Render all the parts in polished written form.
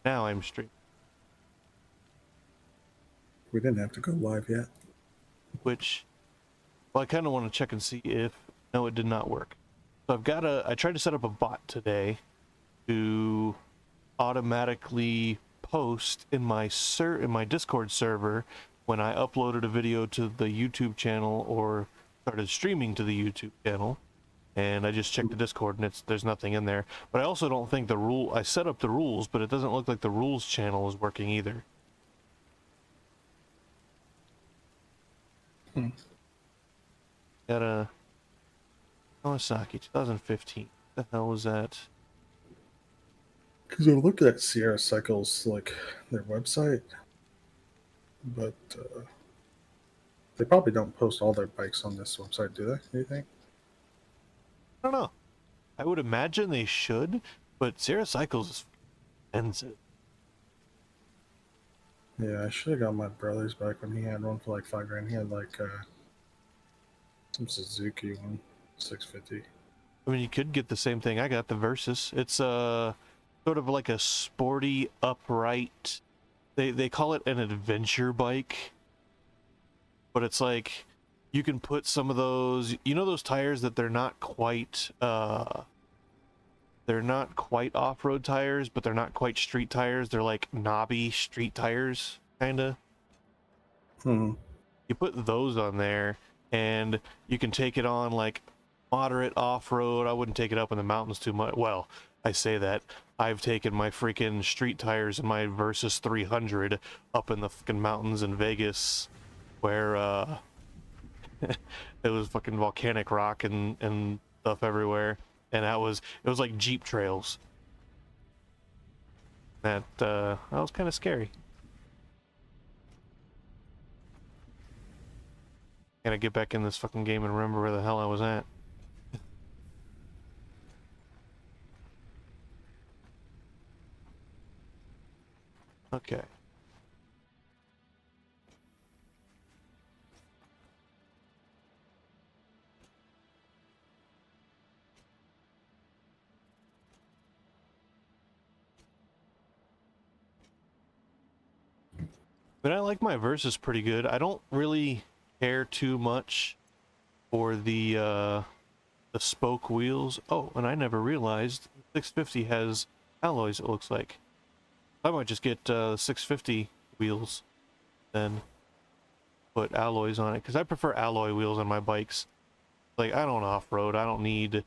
Now I'm streaming, We didn't have to go live yet. which, well, I kind of want to check and see if, no, it did not work. So I tried to set up a bot today to automatically post in my Discord server when I uploaded a video to the YouTube channel or started streaming to the YouTube channel. And I just checked the Discord and there's nothing in there. But I also don't think I set up the rules, but it doesn't look like the rules channel is working either. Hmm. Got a Kawasaki 2015. What the hell was that? Because I looked at Sierra Cycles, like their website, but they probably don't post all their bikes on this website, do they? Do you think? I don't know. I would imagine they should, but Sierra Cycles is expensive. Yeah, I should have got my brother's bike when he had one for like $5,000. He had like some Suzuki one, 650. I mean, you could get the same thing I got, the Versus. It's sort of like a sporty upright. They call it an adventure bike, but it's like you can put some of those, you know, those tires that they're not quite off-road tires, but they're not quite street tires. They're like knobby street tires, kind of. Hmm. You put those on there and you can take it on like moderate off-road. I wouldn't take it up in the mountains too much. Well, I say that. I've taken my freaking street tires and my Versus 300 up in the fucking mountains in Vegas where it was fucking volcanic rock and stuff everywhere. And it was like Jeep trails. That was kind of scary. Gotta get back in this fucking game and remember where the hell I was at. Okay. But I like my Versus pretty good. I don't really care too much for the spoke wheels. Oh, and I never realized 650 has alloys, it looks like. I might just get 650 wheels then put alloys on it, because I prefer alloy wheels on my bikes. Like, I don't off-road. I don't need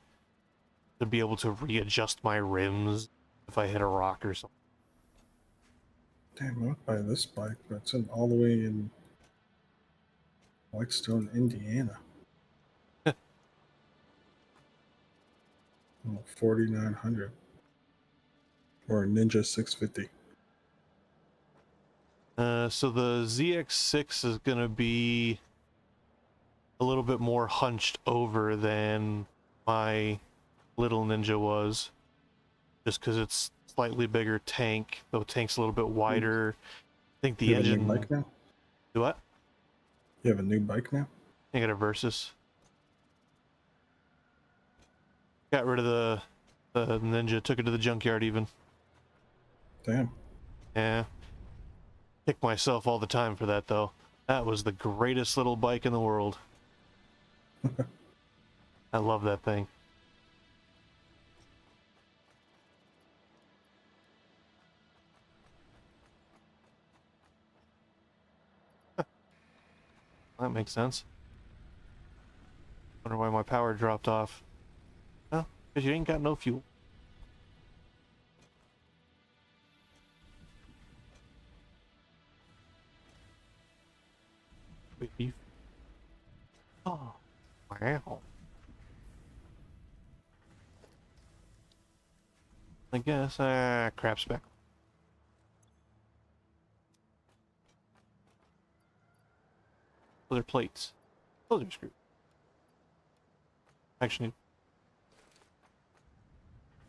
to be able to readjust my rims if I hit a rock or something. Damn, I would buy this bike, but it's in all the way in Whitestone, Indiana. 4,900 or a Ninja 650. So the ZX6 is gonna be a little bit more hunched over than my little Ninja was, just because it's slightly bigger tank. The tank's a little bit wider. I think the You have a new engine. bike now? Do what? You have a new bike now? I got a Versus. Got rid of the Ninja. Took it to the junkyard even. Damn. Yeah. Kick myself all the time for that though. That was the greatest little bike in the world. I love that thing. That makes sense. Wonder why my power dropped off. Well, because you ain't got no fuel. Wait, you... Oh, wow. I guess, crap's back. Those are plates. Those are screws. Actually,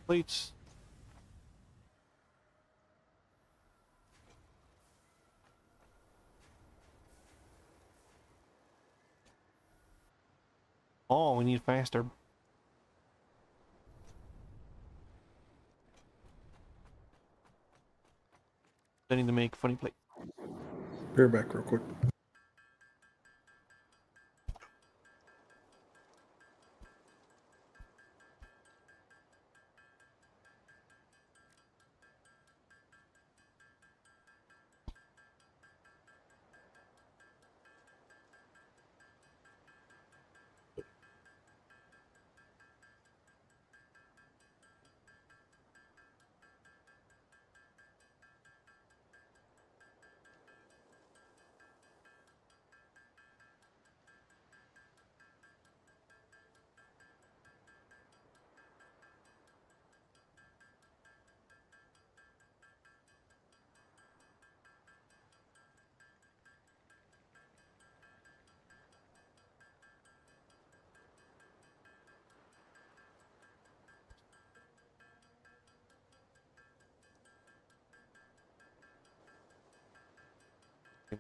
plates. Oh, we need faster. I need to make funny plates. Be right back real quick.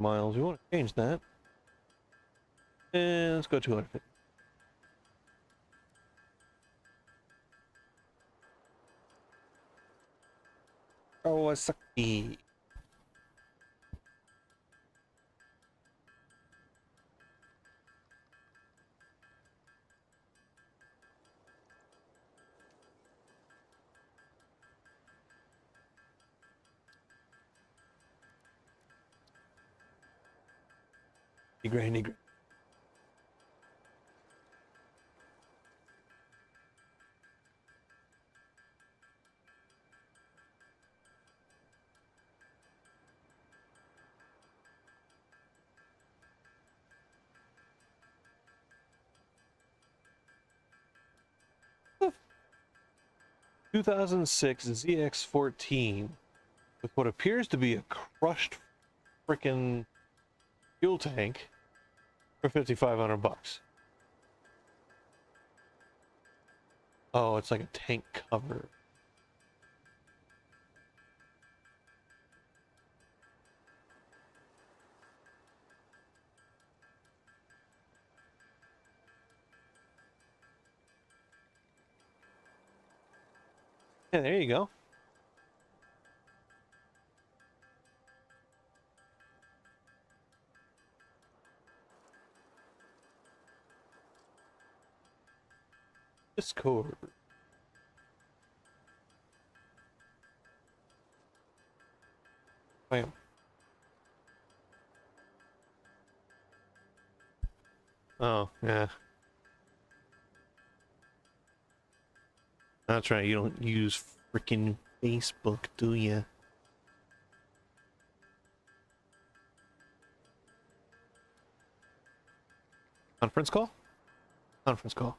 Miles, we want to change that. And let's go 250. Kawasaki. Granny. 2006 ZX14 with what appears to be a crushed freaking fuel tank for $5,500. Oh, it's like a tank cover. Yeah, there you go. Discord. Bam. Oh, yeah. That's right, you don't use freaking Facebook, do you? Conference call? Conference call.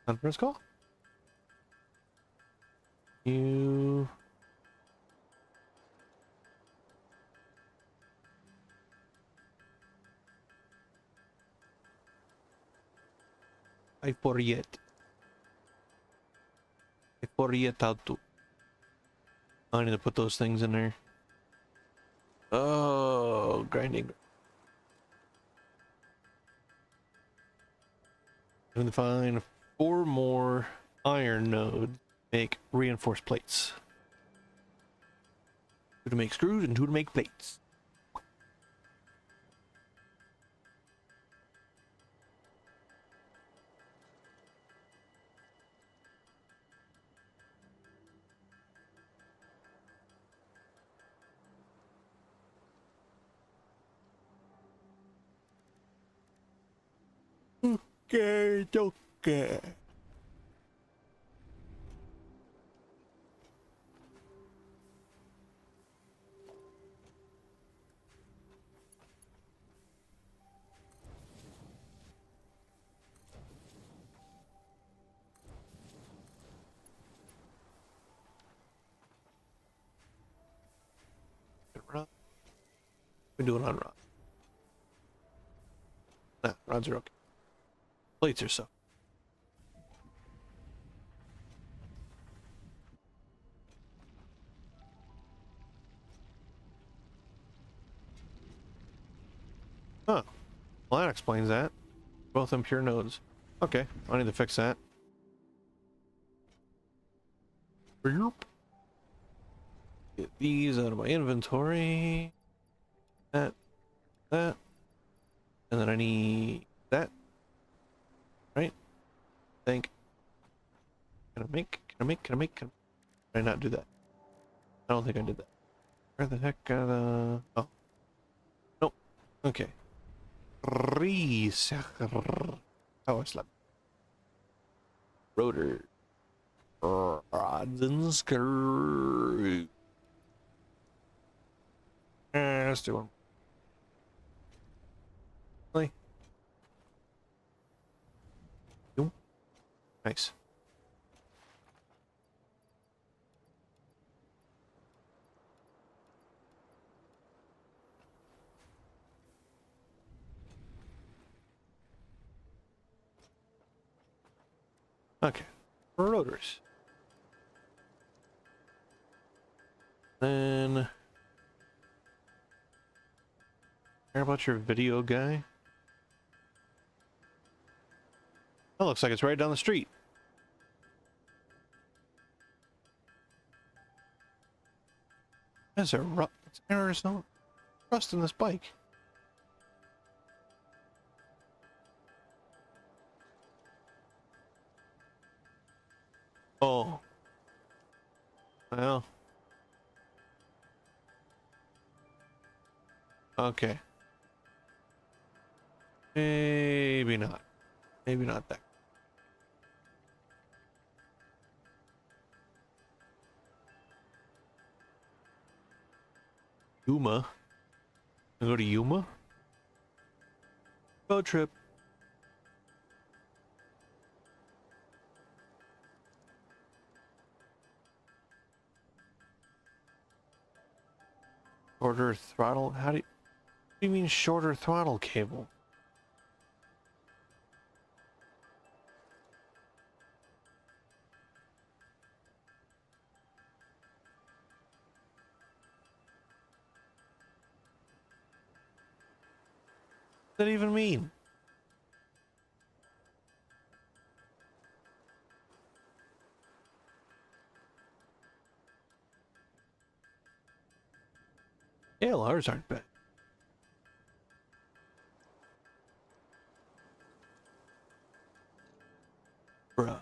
Conference call? You... I forget. I forget how to. I need to put those things in there. Oh, grinding. I need to find 4 more iron nodes. Make reinforced plates. 2 to make screws and 2 to make plates. Okay, okay. Rod. We do it on rod. Nah, rods are okay. Plates are so. Huh. Well, that explains that. Both impure nodes. Okay, I need to fix that. Bloop. Get these out of my inventory. That, and then I need that. Right? Think. Can I not do that? I don't think I did that. Where the heck are the... Oh. Nope. Okay. Power slap. Rotor. Rods and screws. Let's do one. Really? Nope. Nice. Okay. Rotors. Then care about your video guy? That looks like it's right down the street. Is there there's no rust in this bike? Oh. Well. Okay. Maybe not. Maybe not that. Yuma? I go to Yuma? Road trip. Shorter throttle? What do you mean shorter throttle cable? What does that even mean? ALRs aren't bad. Bruh.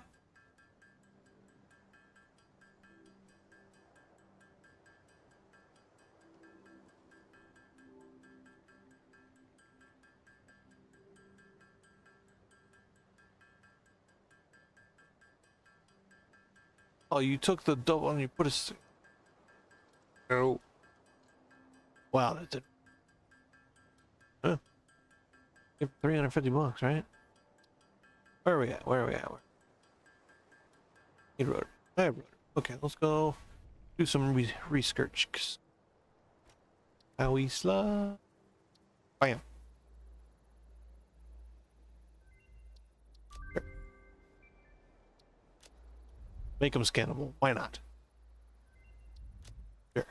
Oh, you took the double and you put a... Oh. Wow, that's it. Huh. Give $350, right? Where are we at? Where are we at? Need rotor. I have rotor. Okay, let's go do some research. How we slide. Bam. Sure. Make them scannable. Why not? Sure.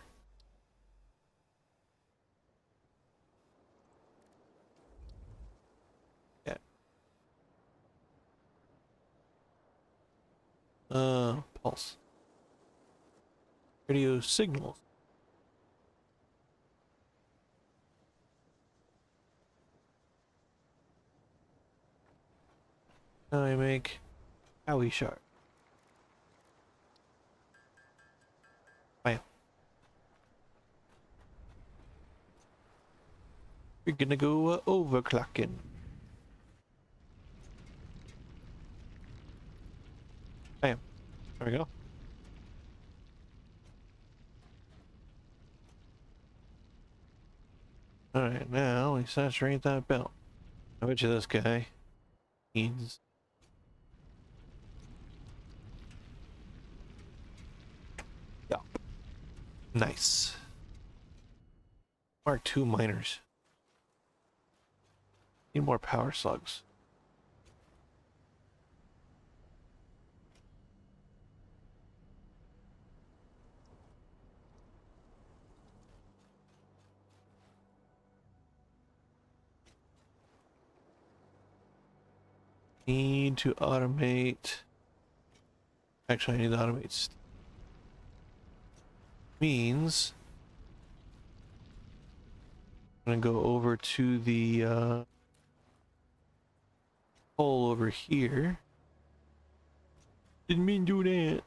Yeah. Pulse. Radio signals. Now I make Howie sharp. Bam. We're gonna go overclocking. Bam. There we go. Alright, now we saturate that belt. I bet you this guy needs... Yup. Nice. Mark II miners. Need more power slugs. Need to automate. Actually, I need to automate. means I'm gonna go over to the hole over here. Didn't mean to do that.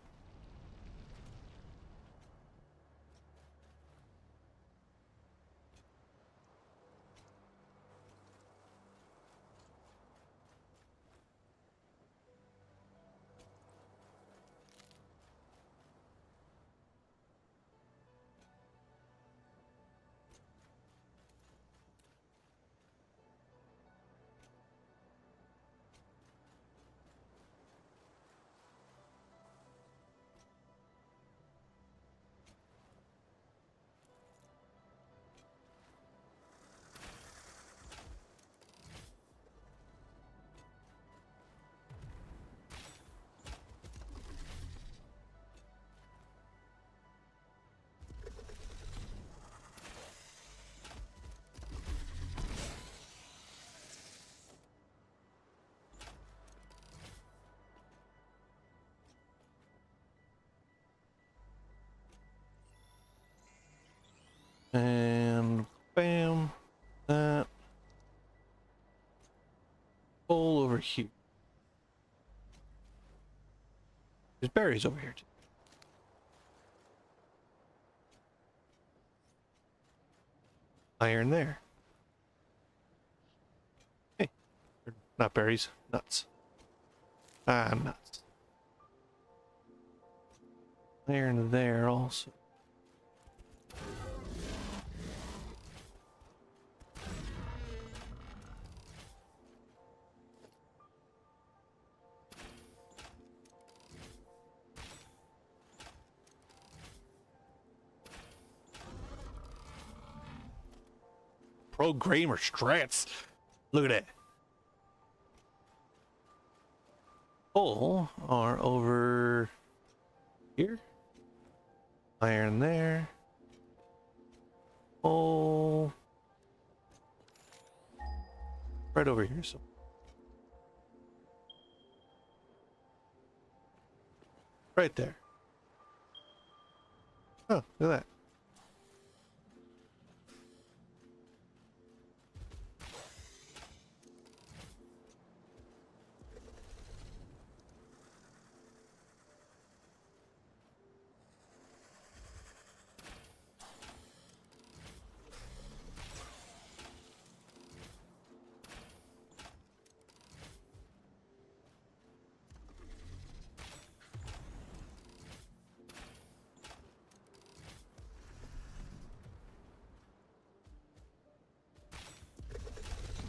And bam, that hole over here. There's berries over here too. Iron there. Hey, not berries, nuts. Ah, nuts. Iron there also. Programmer strats. Look at that. Coal are over here. Iron there. Coal right over here. So right there. Oh, look at that.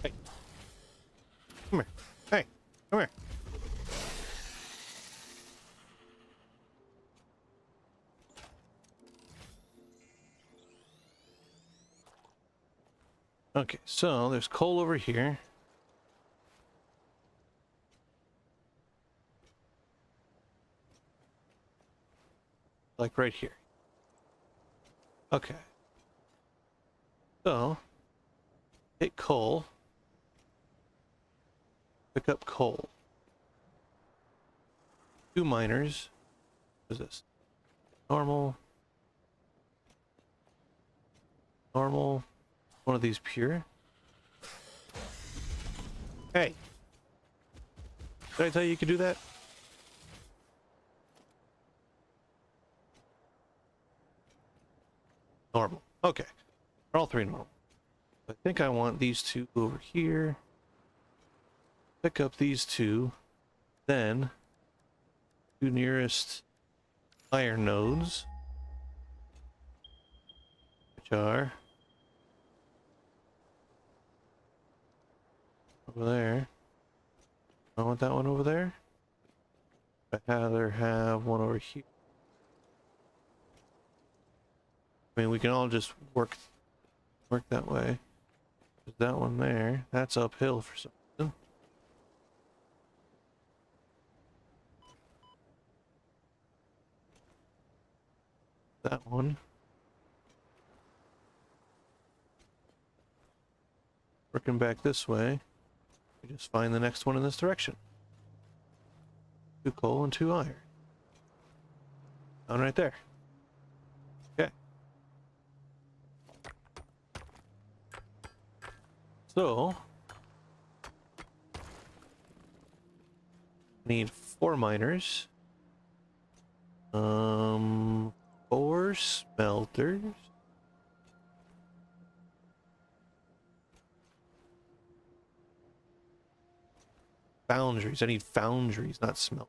Hey. Come here. Hey, come here. Okay, so there's coal over here. Like right here. Okay. So, hit coal. Pick up coal. 2 miners. What is this? Normal. Normal. One of these pure. Hey! Did I tell you you could do that? Normal. Okay. They're all 3 normal. I think I want these 2 over here. Pick up these 2. Then 2 nearest iron nodes, which are over there. I want that one over there. I'd rather have one over here. I mean, we can all just work that way. There's that one there. That's uphill for some reason. That one. Working back this way. We just find the next one in this direction. 2 coal and 2 iron. Down right there. Okay. So need 4 miners. 4 smelters. Foundries. I need foundries, not smelt.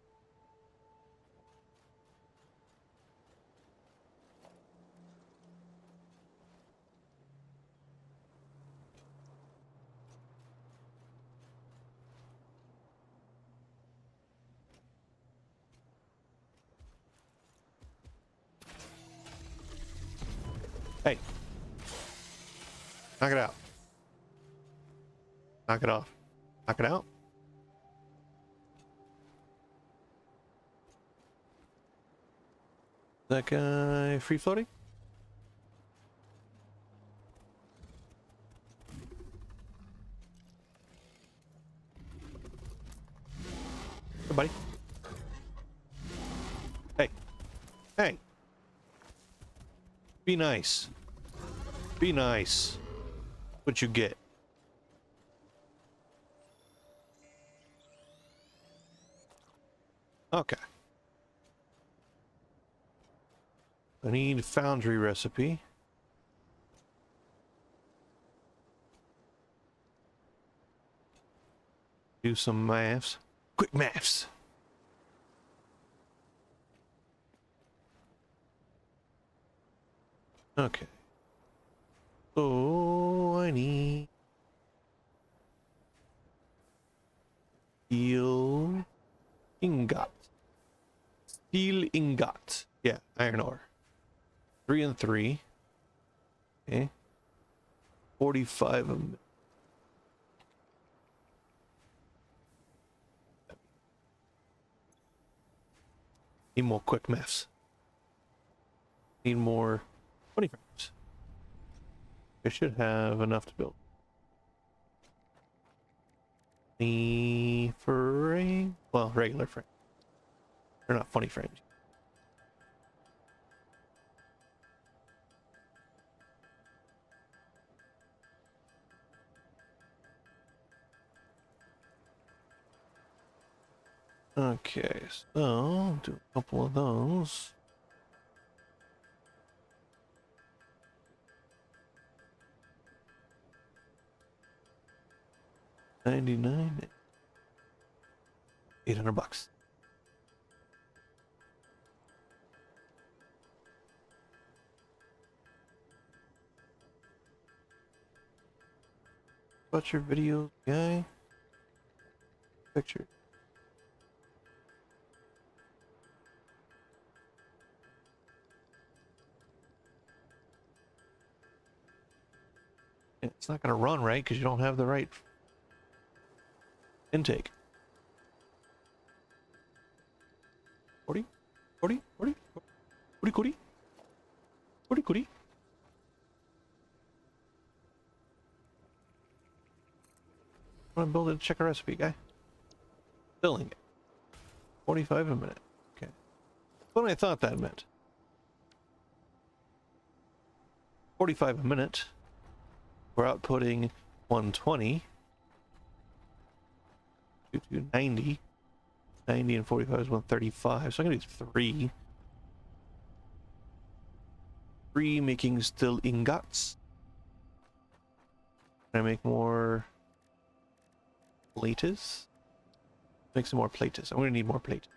Hey. Knock it out. Knock it off. Knock it out. That guy free floating? Hey, buddy. Hey. Hey. Be nice. Be nice. What you get? Okay. I need foundry recipe. Do some maths. Quick maths. Okay. So I need steel ingot. Steel ingot. Yeah, iron ore. 3 and 3. Okay. 45 of them. Need more quick maths. Need more 20 frames. I should have enough to build. The frame. Well, regular frame. They're not funny frames. Okay, so do a couple of those. $99. $800. Watch your video, guy. Picture. It's not gonna run right because you don't have the right intake. 40, 40, 40, 40, 40, 40, 40. I want to build a checker recipe, guy. Filling it. 45 a minute. Okay. What I thought that meant. 45 a minute. We're outputting 120. 90. 90 and 45 is 135. So I'm gonna do 3. 3 making still ingots. Can I make more plates? Make some more plates. I'm gonna need more plate.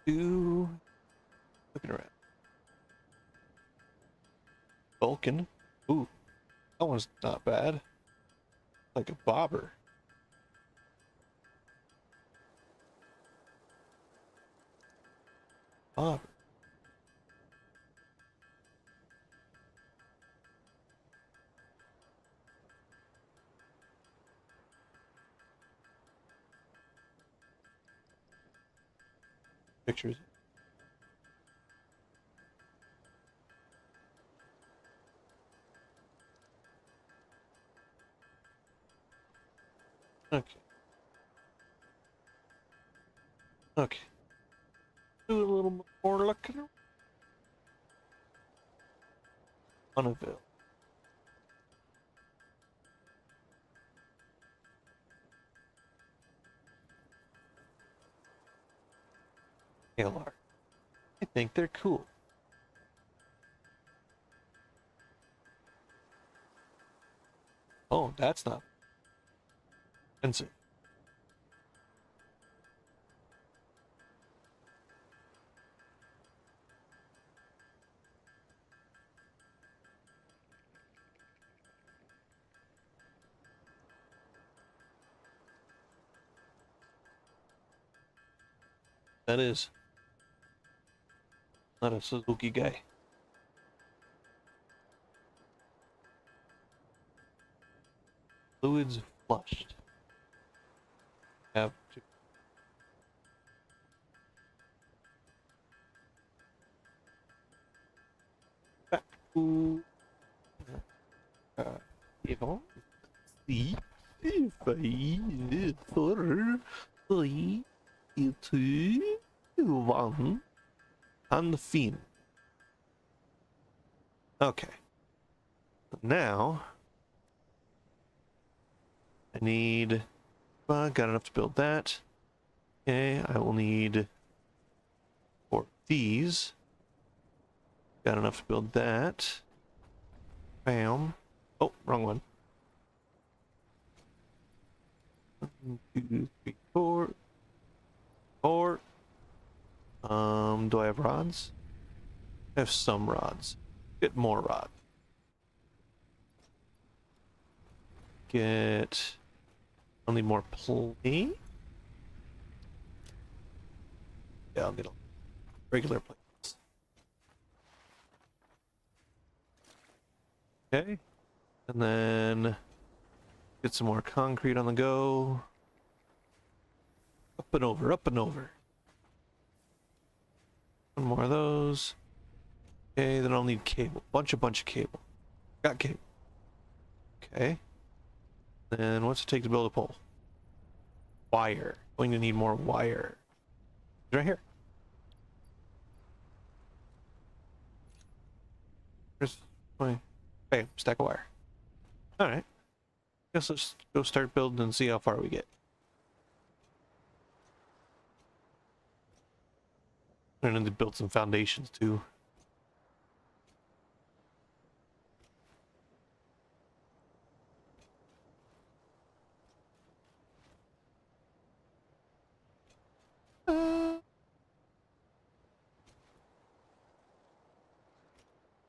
Two. Looking around. Vulcan. Ooh, that one's not bad. Like a bobber. Bobber. Pictures. Okay. Okay. Do a little more looking around. Unavailable. ALR. I think they're cool. Oh, that's not expensive. That is not a Suzuki guy. Fluids flushed. Have to. Back to. Evil. See. Five, four, three, two, one. And the fiend. Okay. Now I need. Got enough to build that. Okay, I will need 4 of these. Got enough to build that. Bam. Oh, wrong one. 1, 2, 3, 4. 4. Do I have rods? I have some rods. Get more rods. Get. I'll need more plate. Yeah, I'll need a regular plates. Okay. And then get some more concrete on the go. Up and over, up and over. One more of those. Okay, then I'll need cable. Bunch of cable. Got cable. Okay. Then what's it take to build a pole? Wire. Going to need more wire. It's right here. There's my bam, stack of wire. Alright. Guess let's go start building and see how far we get. I need to build some foundations too.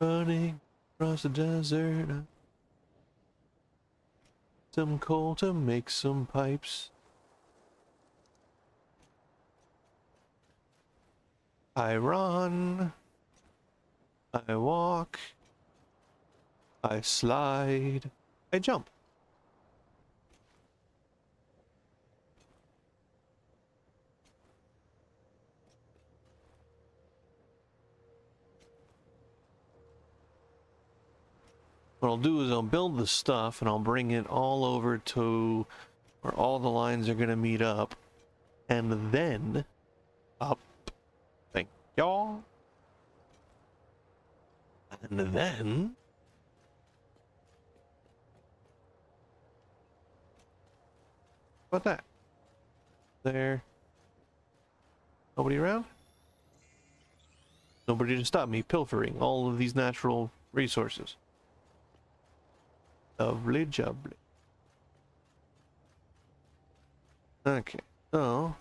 Running across the desert. Some coal to make some pipes. I run. I walk. I slide. I jump. What I'll do is I'll build the stuff and I'll bring it all over to where all the lines are going to meet up. And then up. Thank y'all. And then how about that? There. Nobody around? Nobody to stop me pilfering all of these natural resources. Lovely jubbly. Okay, so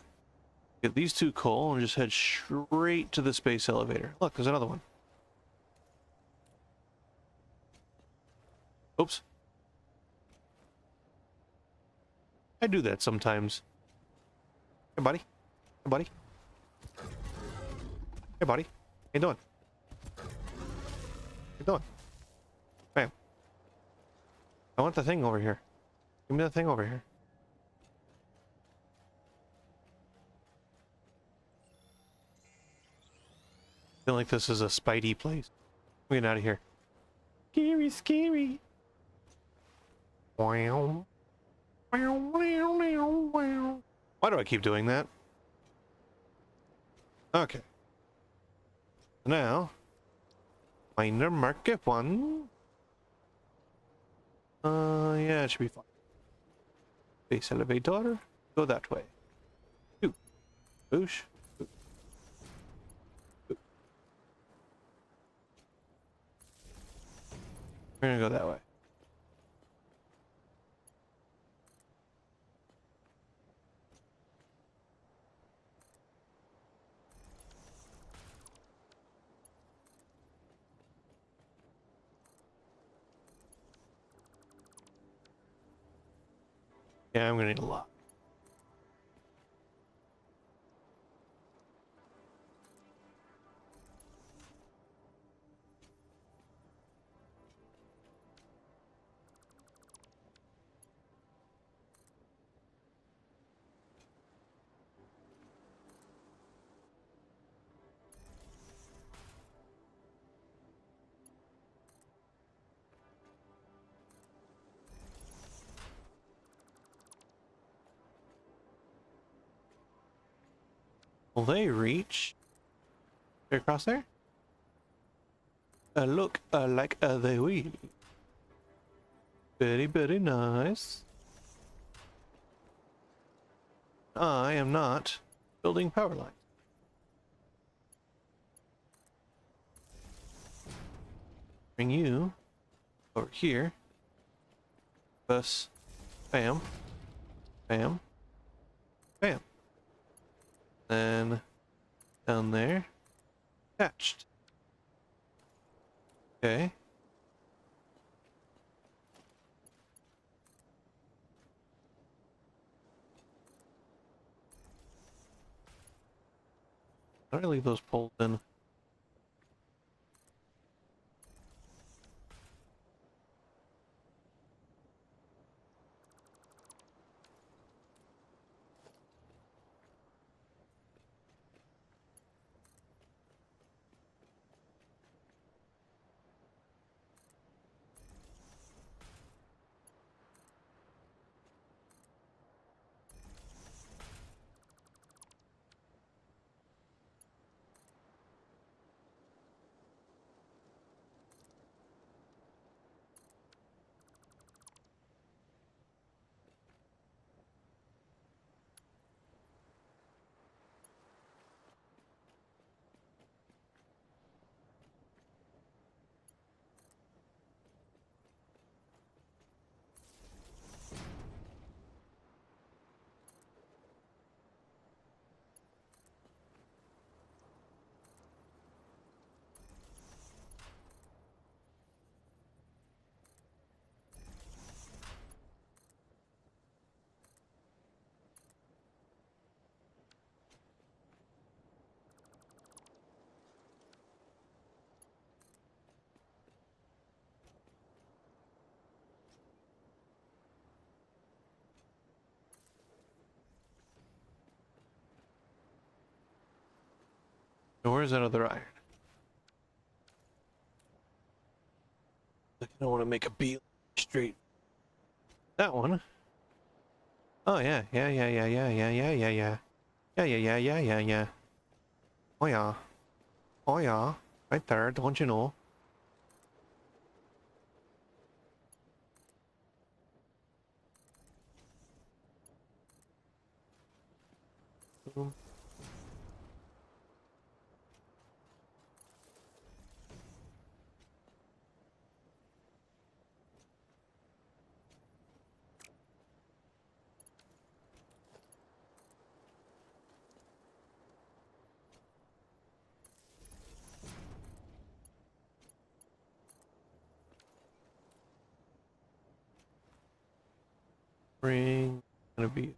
get these 2 coal and just head straight to the space elevator. Look, there's another one. Oops. I do that sometimes. Hey, buddy. Hey, buddy. Hey, buddy. How you doing? How you doing? Bam. I want the thing over here. Give me the thing over here. I feel like this is a Spidey place. I'm getting out of here. Scary, scary. Wow. Why do I keep doing that? Okay. Now, minor market 1. Yeah, it should be fine. Base elevator. Go that way. 2. Boosh. We're gonna go that way. Yeah, I'm gonna need a lot. Will they reach? They're across there? Look like they will. Very, very nice. I am not building power lines. Bring you over here. Thus, bam, bam, bam. Then down there, attached. Okay. How do I leave those poles in? So where's that other iron? I don't want to make a beat straight. That one. Oh yeah, yeah, yeah, yeah, yeah, yeah, yeah, yeah, yeah. Yeah, yeah, yeah, yeah, yeah, yeah. Oh yeah. Oh yeah. Right there, don't you know? Boom. Ring. Gonna be.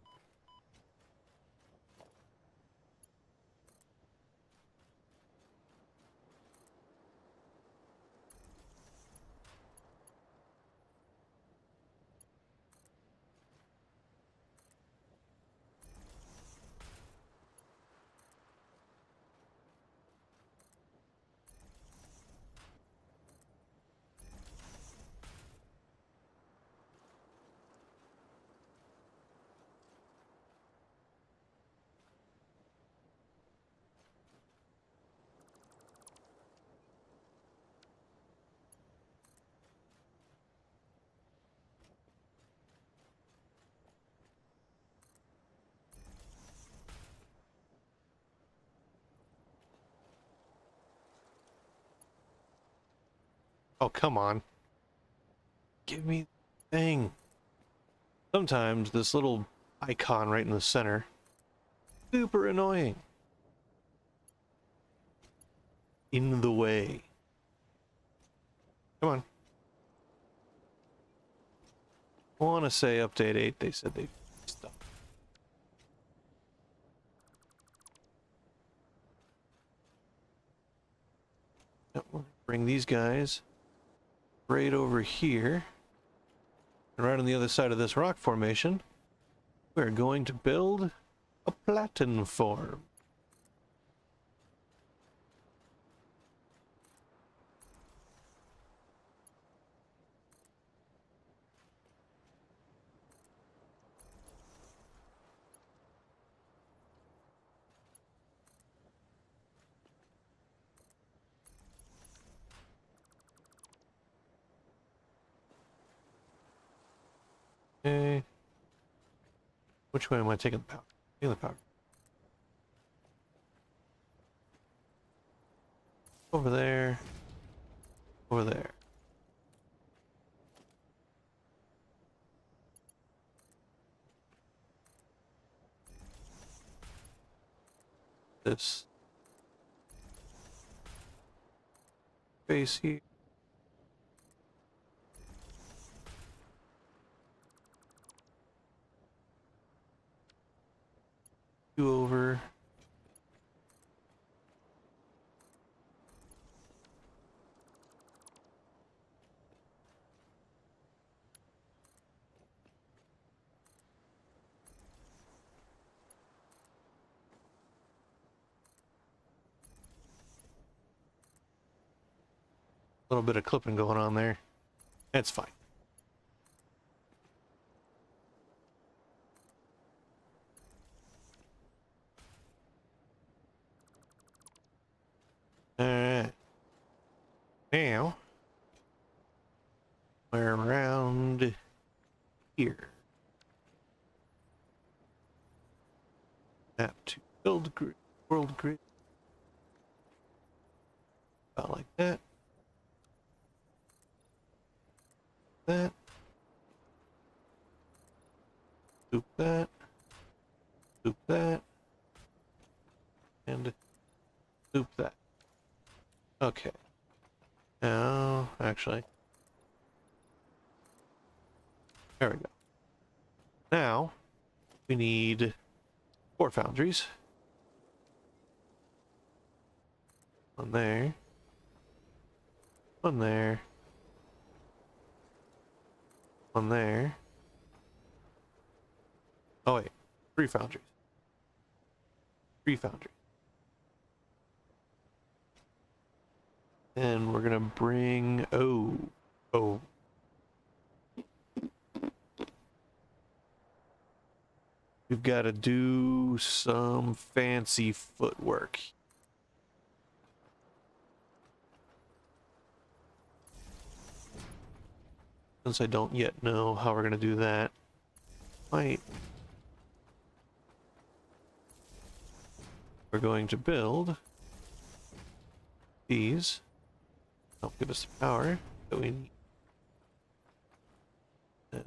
Oh, come on. Give me the thing. Sometimes this little icon right in the center, super annoying. In the way. Come on. I want to say update 8, they said they stuff. Yep, we'll bring these guys right over here. And right on the other side of this rock formation, we're going to build a platform. Okay. Which way am I taking the power? Taking the power. Over there. Over there. This space here. You over. A little bit of clipping going on there. It's fine. Alright. Now, we're around here. Map to build grid, world grid. About like that. That. Loop that. Loop that. And loop that. Okay. Now, actually. There we go. Now, we need 4 foundries. One there. One there. One there. Oh wait, 3 foundries. 3 foundries. And we're gonna bring, oh. We've got to do some fancy footwork. Since I don't yet know how we're gonna do that, we're going to build these. Help give us the power that we need. And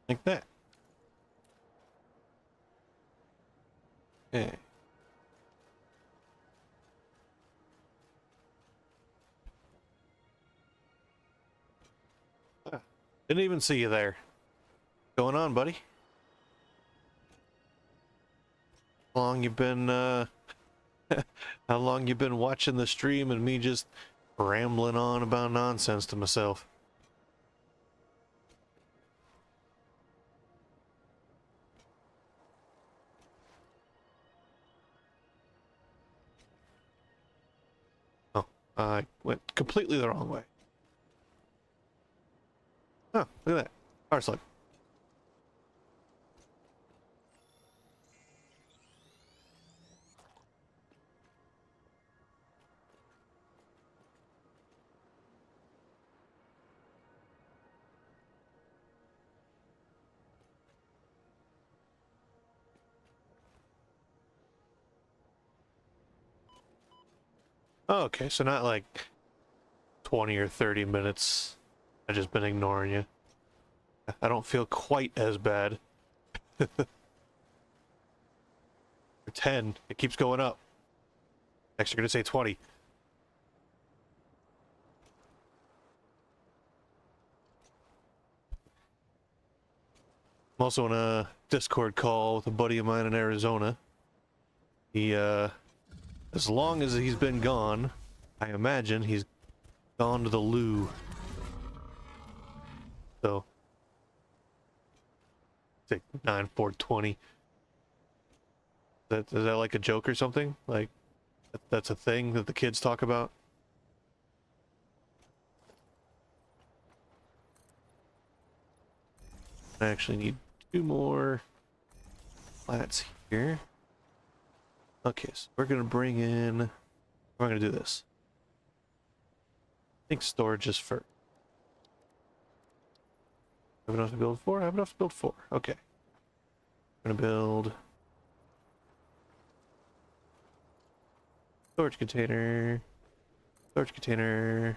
like that. Okay. Didn't even see you there. Going on, buddy? How long you been how long you been watching the stream and me just rambling on about nonsense to myself? I went completely the wrong way. Oh, look at that. Power slug. Oh, okay, so not like 20 or 30 minutes. I've just been ignoring you. I don't feel quite as bad. Or 10. It keeps going up. Next, you're gonna say 20. I'm also on a Discord call with a buddy of mine in Arizona. He, as long as he's been gone, I imagine he's gone to the loo. So, say 9/4/20. Is that like a joke or something? Like, that's a thing that the kids talk about? I actually need 2 more flats here. Okay, so we're gonna bring in... How am I gonna do this? I think storage is first. Have enough to build 4? I have enough to build 4. Okay. I'm gonna build... Storage container... Storage container...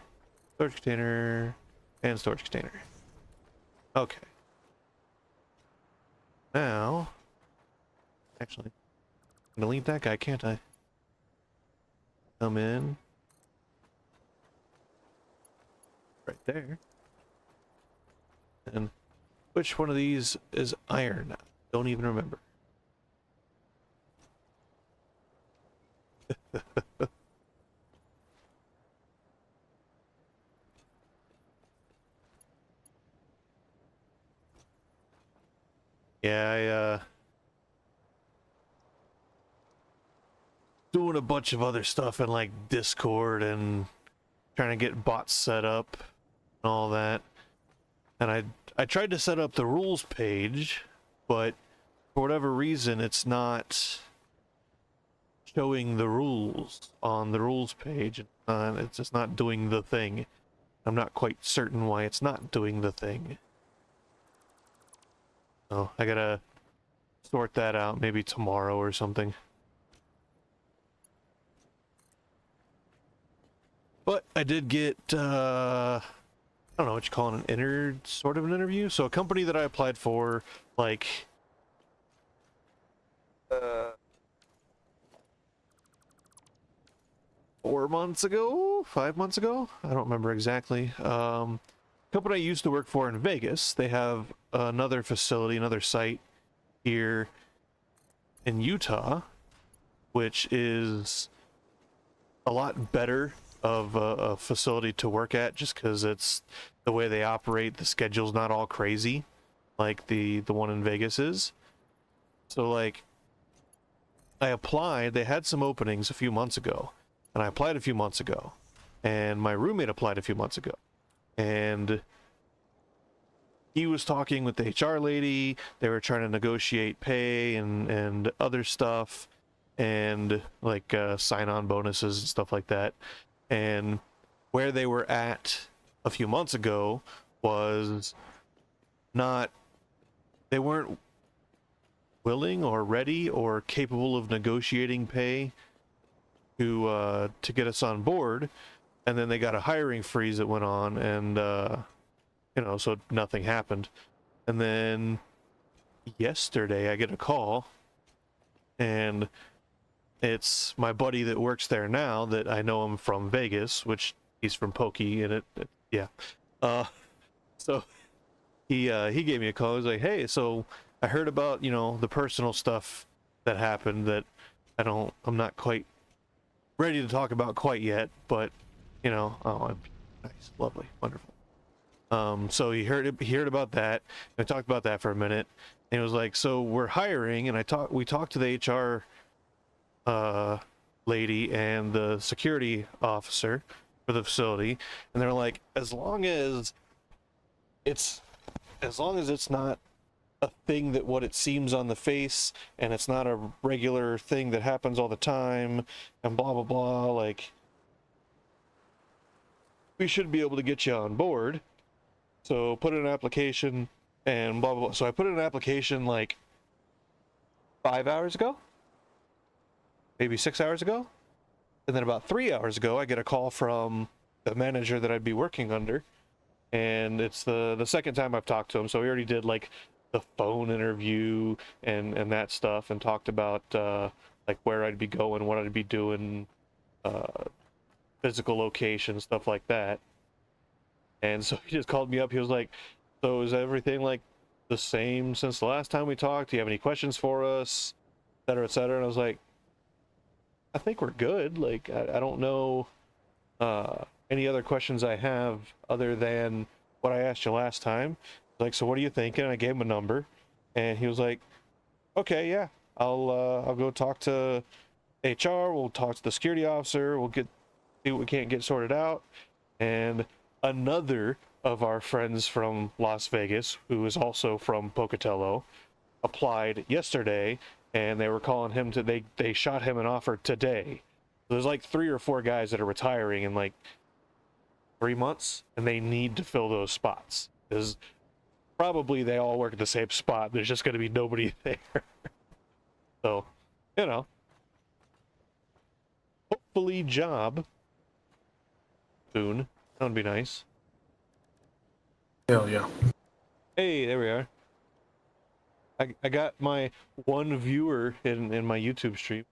Storage container... And storage container. Okay. Now... Actually... I'm gonna leave that guy, can't I? Come in. Right there. And which one of these is iron? Don't even remember. Yeah, doing a bunch of other stuff in like Discord and trying to get bots set up and all that. And I tried to set up the rules page, but for whatever reason it's not showing the rules on the rules page. It's just not doing the thing. I'm not quite certain why it's not doing the thing. So I gotta sort that out maybe tomorrow or something. But I did get, I don't know what you call it, sort of an interview. So a company that I applied for, like, 4 months ago, 5 months ago, I don't remember exactly. Company I used to work for in Vegas, they have another facility, another site here in Utah, which is a lot better of a facility to work at, just because it's the way they operate. The schedule's not all crazy like the one in Vegas is. So like, I applied, they had some openings a few months ago, and I applied a few months ago, and my roommate applied a few months ago, and he was talking with the HR lady. They were trying to negotiate pay and other stuff, and like sign-on bonuses and stuff like that. And where they were at a few months ago was not, they weren't willing or ready or capable of negotiating pay to get us on board. And then they got a hiring freeze that went on, and you know, so nothing happened. And then yesterday I get a call, and it's my buddy that works there now that I know him from Vegas, which he's from Pokey, and yeah. So he gave me a call. He was like, "Hey, so I heard about, you know, the personal stuff that happened that I'm not quite ready to talk about quite yet, but you know, oh, nice, lovely, wonderful." So he heard about that. I talked about that for a minute, and he was like, "So we're hiring," and we talked to the HR lady and the security officer, for the facility, and they're like, as long as it's not a thing that what it seems on the face, and it's not a regular thing that happens all the time, and blah blah blah, like, we should be able to get you on board. So put in an application and blah blah blah. So I put in an application like 5 hours ago, maybe 6 hours ago, and then about 3 hours ago I get a call from the manager that I'd be working under, and it's the second time I've talked to him. So we already did like the phone interview and that stuff, and talked about like where I'd be going, what I'd be doing, physical location, stuff like that. And so he just called me up. He was like, so is everything like the same since the last time we talked? Do you have any questions for us, et cetera, et cetera? And I was like, I think we're good. Like, I don't know any other questions I have other than what I asked you last time. Like, so what are you thinking? And I gave him a number, and he was like, okay, yeah, I'll go talk to HR. We'll talk to the security officer. We'll see what we can't get sorted out. And another of our friends from Las Vegas, who is also from Pocatello, applied yesterday, and they were calling him they shot him an offer today. So there's like 3 or 4 guys that are retiring in like 3 months, and they need to fill those spots, because probably they all work at the same spot. There's just going to be nobody there. So, you know, hopefully job soon. That would be nice. Hell yeah. Hey, there we are. I got my one viewer in my YouTube stream.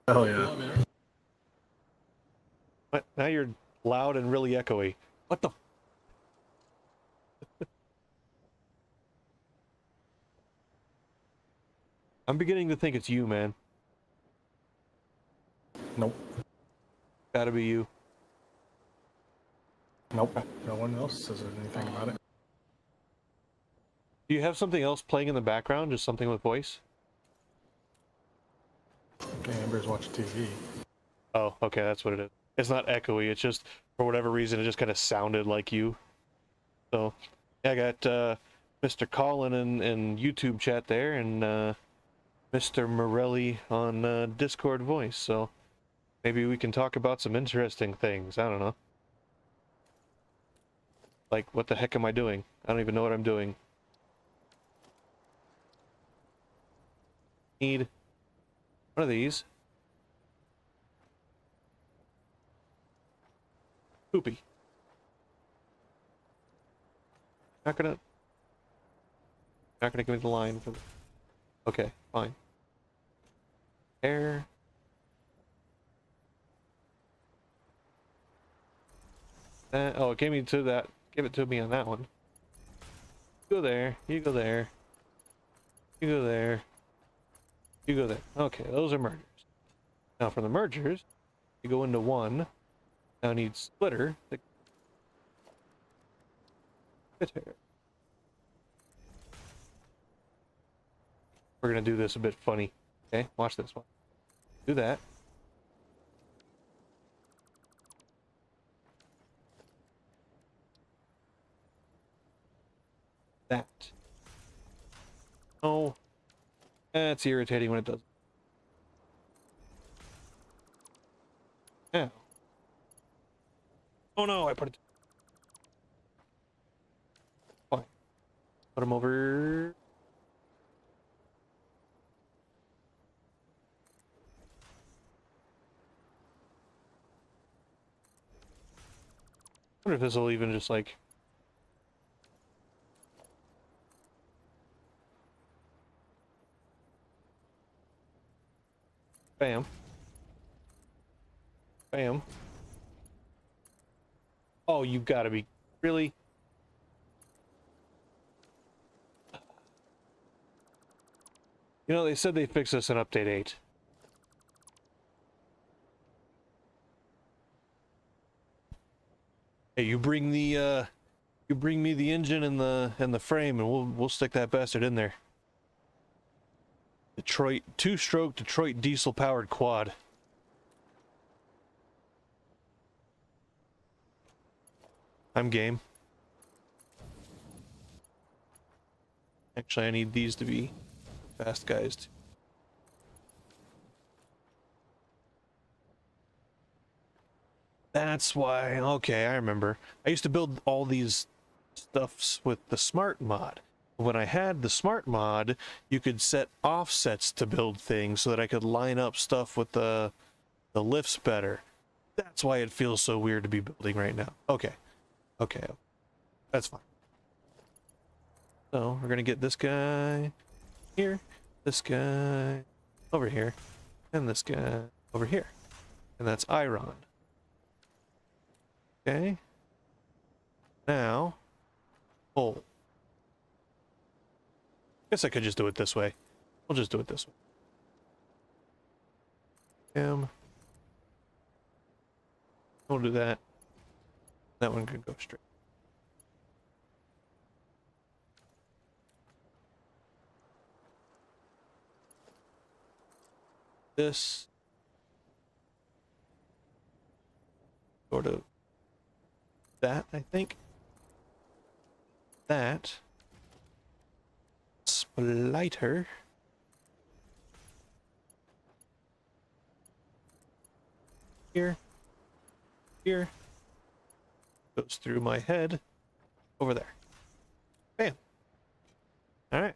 Hell yeah. What? Now you're loud and really echoey. What the? I'm beginning to think it's you, man. Nope. Gotta be you. Nope. No one else says anything about it. Do you have something else playing in the background? Just something with voice? Okay, Amber's watching TV. Oh, okay, that's what it is. It's not echoey. It's just, for whatever reason, it just kind of sounded like you. So, yeah, I got Mr. Colin in YouTube chat there, and Mr. Morelli on Discord voice. So maybe we can talk about some interesting things. I don't know. Like, what the heck am I doing? I don't even know what I'm doing. Need one of these. Poopy. Not gonna give me the line for. Okay, fine. Air. Oh, it gave me to that. Give it to me on that one. Go there. You go there. You go there. You go there. Okay, those are mergers. Now for the mergers, you go into one. Now I need splitter. We're gonna do this a bit funny. Okay, watch this one. Do that. That. Oh, that's irritating when it does. Yeah. Oh no, I put it. Fine. Put them over. I wonder if this will even just like. Bam. Bam. Oh, you gotta be. Really? You know, they said they fixed this in update 8. Hey, you bring me the engine and the frame, and we'll stick that bastard in there. Detroit 2-stroke Detroit diesel powered quad. I'm game. Actually, I need these to be fast guys too. That's why. Okay, I remember. I used to build all these stuffs with the smart mod. When I had the smart mod, you could set offsets to build things so that I could line up stuff with the lifts better. That's why it feels so weird to be building right now. Okay. Okay. That's fine. So we're gonna get this guy here, this guy over here, and this guy over here. And that's iron. Okay. Now, coal. Guess I could just do it this way. We'll just do it this way. We'll do that. That one can go straight. This sort of that, I think. That splitter. Here. Here. Goes through my head. Over there. Bam. Alright.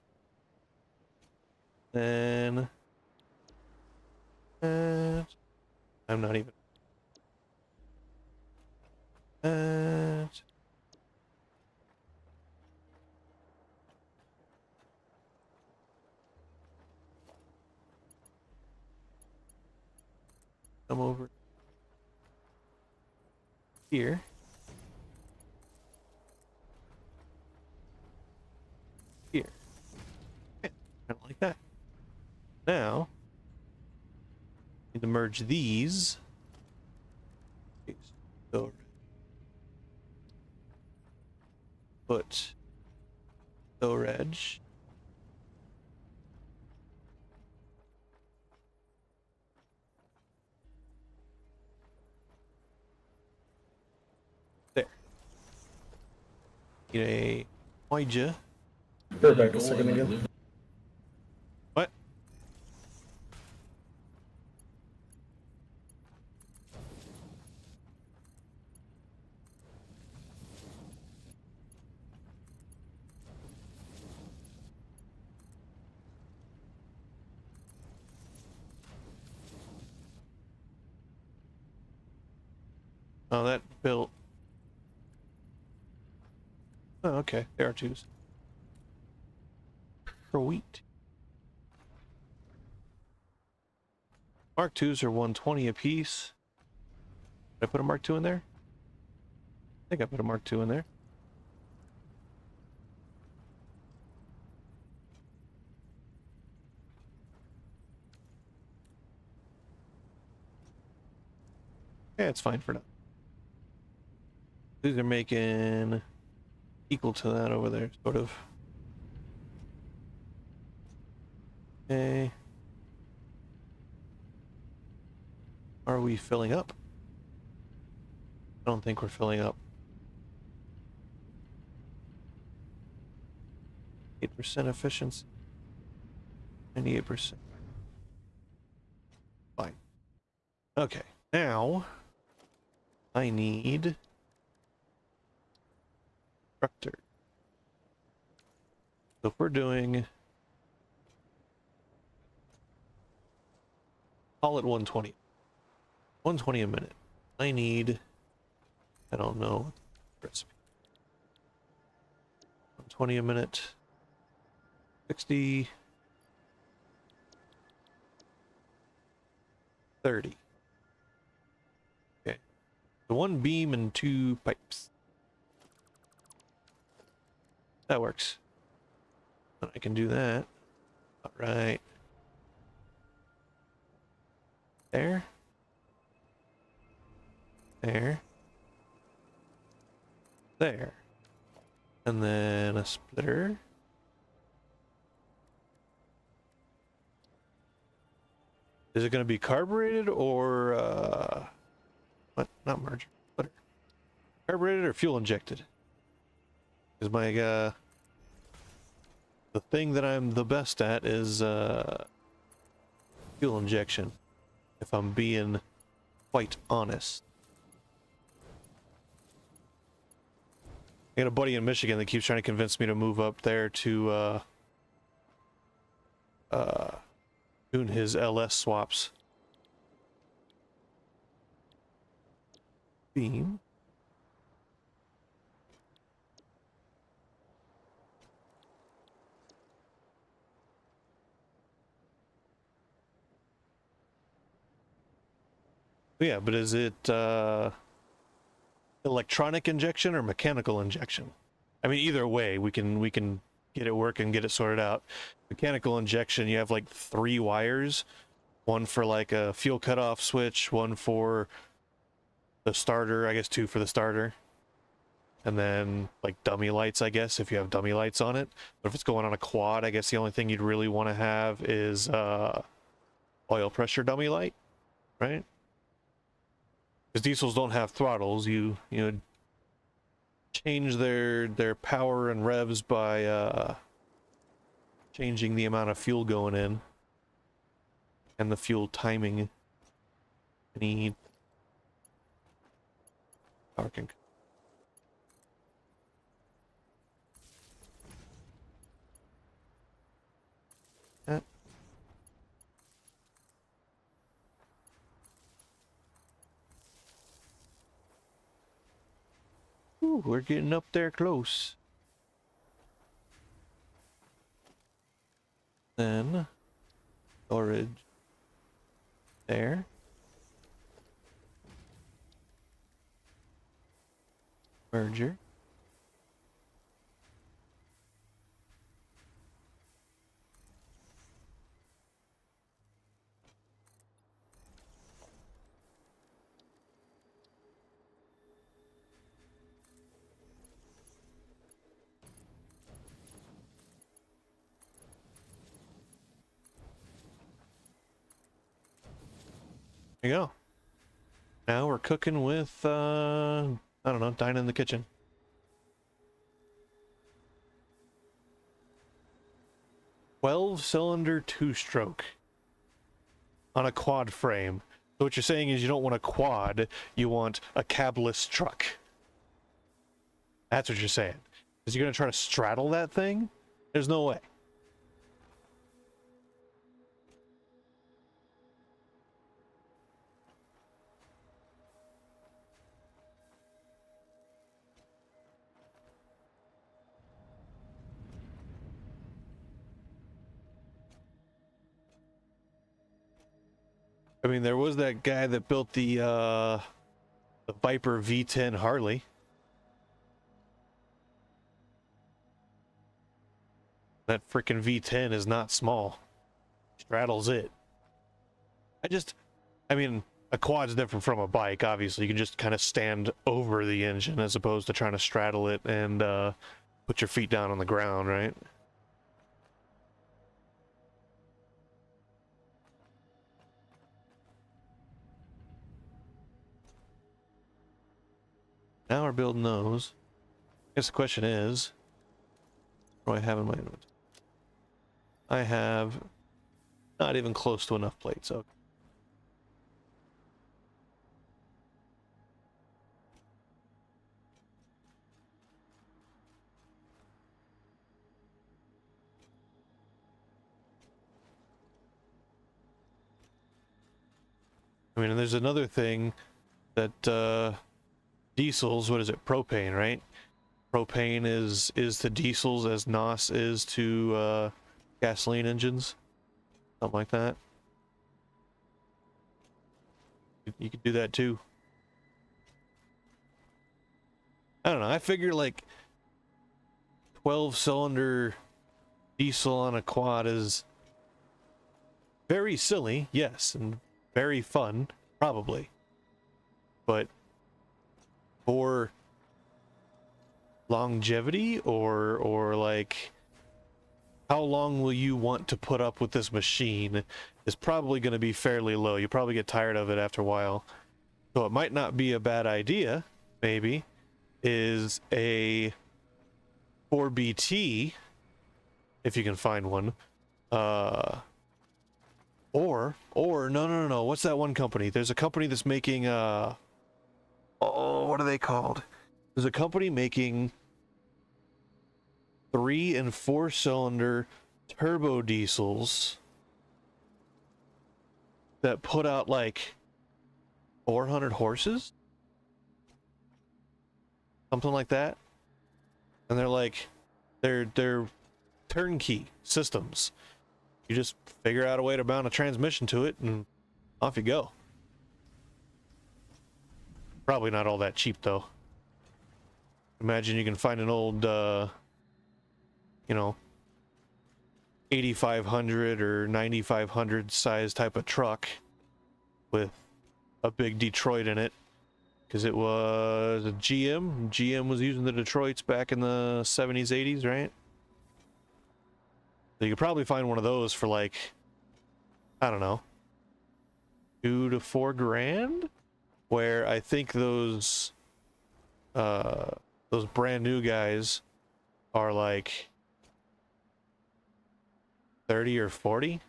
Then I'm not even come over here. Here. Yeah, kind of like that. Now, need to merge these. So put storage. There. Need a Ouija. Bear back a second again. What? Oh, that built. Oh, okay. There are twos. For wheat. Mark 2s are 120 a piece. Did I put a Mark 2 in there? I think I put a Mark 2 in there. Yeah, it's fine for now. These are making equal to that over there, sort of. Okay. Are we filling up? I don't think we're filling up. 8% efficiency. 98%. Fine. Okay, now I need structure. So if we're doing, call it 120. 120 a minute. I need, I don't know, recipe. 120 a minute. 60. 30. Okay. So 1 beam and 2 pipes. That works. And I can do that. All right. There. There. There. And then a splitter. Is it going to be carbureted or what? Not merger. Splitter. Carbureted or fuel injected? Because my the thing that I'm the best at is fuel injection, if I'm being quite honest. I got a buddy in Michigan that keeps trying to convince me to move up there to doing his LS swaps. Beam. Yeah, but is it electronic injection or mechanical injection? I mean, either way, we can get it working, get it sorted out. Mechanical injection, you have like 3 wires, one for like a fuel cutoff switch, one for the starter, I guess 2 for the starter, and then like dummy lights, I guess, if you have dummy lights on it. But if it's going on a quad, I guess the only thing you'd really want to have is oil pressure dummy light, right? Because diesels don't have throttles. You know, change their power and revs by changing the amount of fuel going in and the fuel timing. Need power can. Ooh, we're getting up there close. Then storage there. Merger. There you go. Now we're cooking with, I don't know, dine in the kitchen. "12-cylinder 2-stroke on a quad frame." So what you're saying is you don't want a quad, you want a cabless truck. That's what you're saying. Is you're gonna try to straddle that thing? There's no way. I mean, there was that guy that built the Viper V10 Harley. That freaking V10 is not small. Straddles it. I mean, a quad's different from a bike, obviously. You can just kind of stand over the engine as opposed to trying to straddle it and put your feet down on the ground, right? Now we're building those. I guess the question is, what do I have in my inventory? I have not even close to enough plates. Okay. I mean, and there's another thing that diesels, what is it? Propane, right? Propane is to diesels as NOS is to gasoline engines. Something like that. You could do that too. I don't know. I figure like 12-cylinder diesel on a quad is very silly, yes, and very fun, probably. But for longevity or like how long will you want to put up with this machine is probably going to be fairly low. You probably get tired of it after a while. So it might not be a bad idea, maybe, is a 4BT, if you can find one. Or no. What's that one company? There's a company that's making oh, what are they called? There's a company making 3 and 4 cylinder turbo diesels that put out like 400 horses, something like that. And they're turnkey systems. You just figure out a way to mount a transmission to it and off you go. Probably not all that cheap though. Imagine you can find an old 8500 or 9500 size type of truck with a big Detroit in it, because it was a GM was using the Detroits back in the 70s 80s, right? So you could probably find one of those for like, I don't know, 2 to 4 grand, where I think those brand new guys are like 30 or 40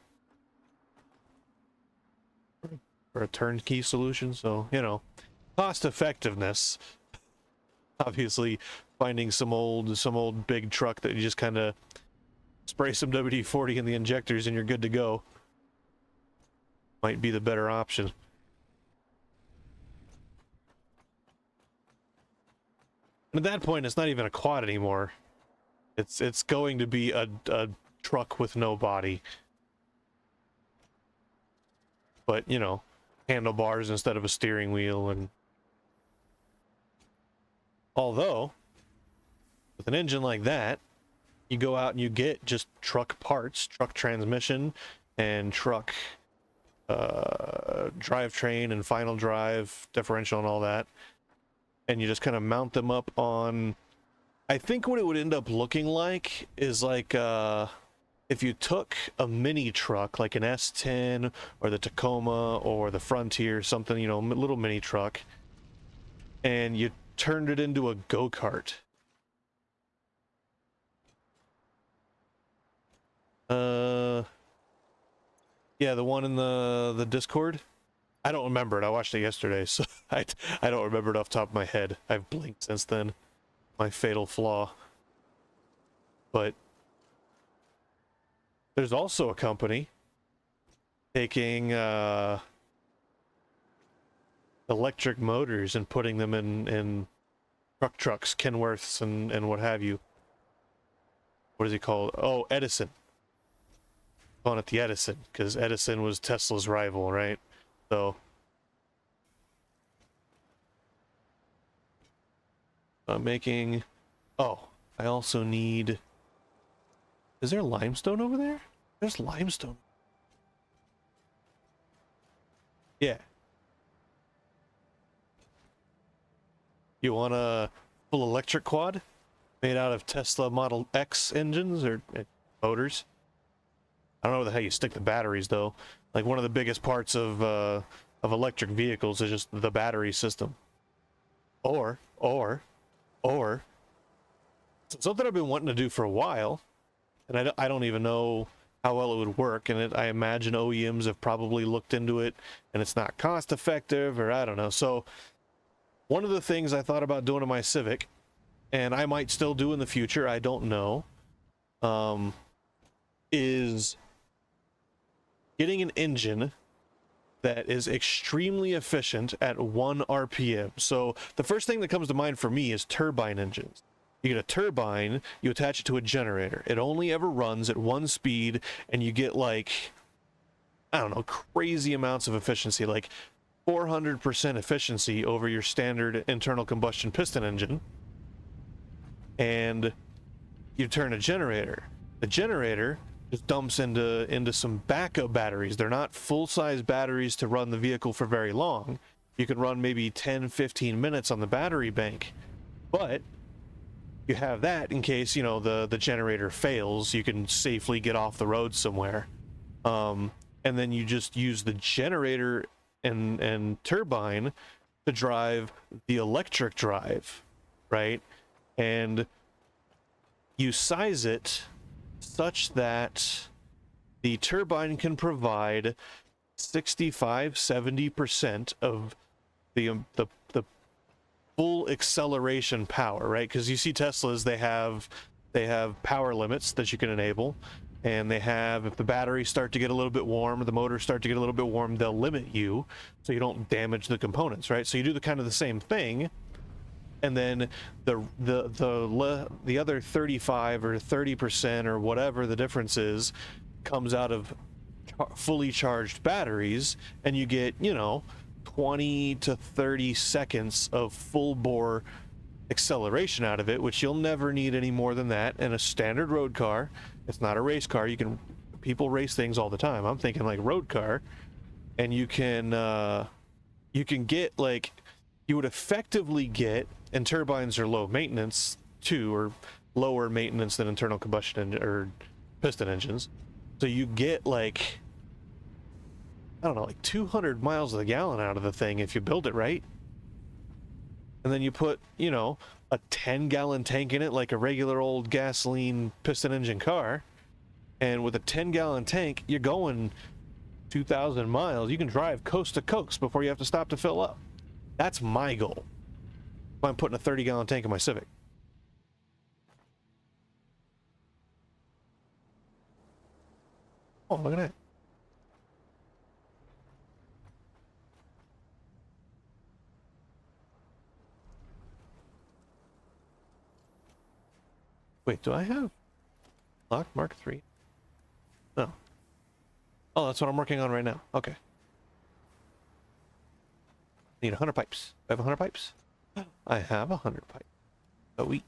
for a turnkey solution. So, cost effectiveness, obviously finding some old big truck that you just kind of spray some WD-40 in the injectors and you're good to go might be the better option. And at that point, it's not even a quad anymore. It's going to be a truck with no body, but handlebars instead of a steering wheel. And although with an engine like that, you go out and you get just truck parts, truck transmission and truck drivetrain and final drive differential and all that, and you just kind of mount them up on, I think what it would end up looking like is like if you took a mini truck like an S10 or the Tacoma or the Frontier, something, little mini truck, and you turned it into a go-kart. Yeah, the one in the Discord. I don't remember it. I watched it yesterday, so I don't remember it off the top of my head. I've blinked since then. My fatal flaw. But there's also a company taking electric motors and putting them in trucks, Kenworths and what have you. What is he called? Oh, Edison. Calling it the Edison, because Edison was Tesla's rival, right? So I'm making, oh, I also need, is there limestone over there? There's limestone. Yeah. You want a full electric quad made out of Tesla Model X engines or motors? I don't know how you stick the batteries though. Like one of the biggest parts of electric vehicles is just the battery system. Or something I've been wanting to do for a while, and I don't even know how well it would work, and I imagine OEMs have probably looked into it and it's not cost effective, or I don't know. So one of the things I thought about doing to my Civic, and I might still do in the future, I don't know, is getting an engine that is extremely efficient at 1 RPM. So the first thing that comes to mind for me is turbine engines. You get a turbine, you attach it to a generator. It only ever runs at 1 speed, and you get like, I don't know, crazy amounts of efficiency, like 400% efficiency over your standard internal combustion piston engine. And you turn a generator. The generator just dumps into some backup batteries. They're not full-size batteries to run the vehicle for very long. You can run maybe 10-15 minutes on the battery bank, but you have that in case the generator fails. You can safely get off the road somewhere, and then you just use the generator and turbine to drive the electric drive. right? And you size it such that the turbine can provide 65-70% of the full acceleration power, right? Because you see Teslas, they have power limits that you can enable, and they have, if the batteries start to get a little bit warm, the motors start to get a little bit warm, they'll limit you so you don't damage the components, right? So you do the kind of the same thing, and then the other 35 or 30% or whatever the difference is comes out of fully charged batteries, and you get, you know, 20 to 30 seconds of full bore acceleration out of it, which you'll never need any more than that in a standard road car. It's not a race car. People race things all the time. I'm thinking like road car, and you can get, like, you would effectively get, and turbines are low maintenance too, or lower maintenance than internal combustion or piston engines. So you get, like, I don't know, like 200 miles a gallon out of the thing if you build it right. And then you put, you know, a 10-gallon tank in it like a regular old gasoline piston engine car. And with a 10-gallon tank, you're going 2,000 miles. You can drive coast to coast before you have to stop to fill up. That's my goal. If I'm putting a 30-gallon tank in my Civic. Oh, look at that. Wait, do I have lock Mark 3? No. Oh, that's what I'm working on right now. Okay. Need 100 pipes. I have 100 pipes. I have 100 pipes. Oh, wait.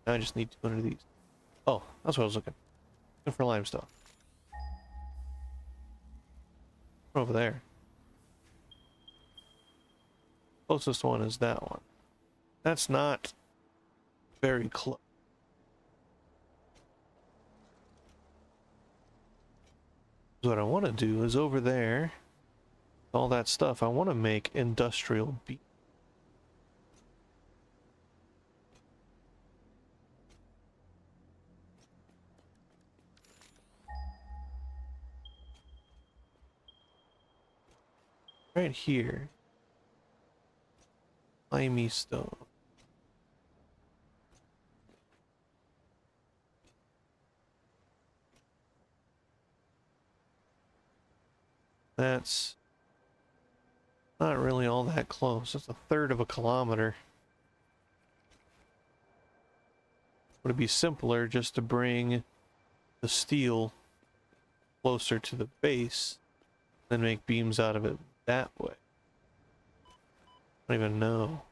Now I just need 200 of these. Oh, that's what I was looking for, limestone. Over there. Closest one is that one. That's not very close. What I want to do is over there, all that stuff, I want to make industrial beef. Right here. Limey stone. That's not really all that close. That's a third of a kilometer. Would it be simpler just to bring the steel closer to the base and make beams out of it that way? I don't even know.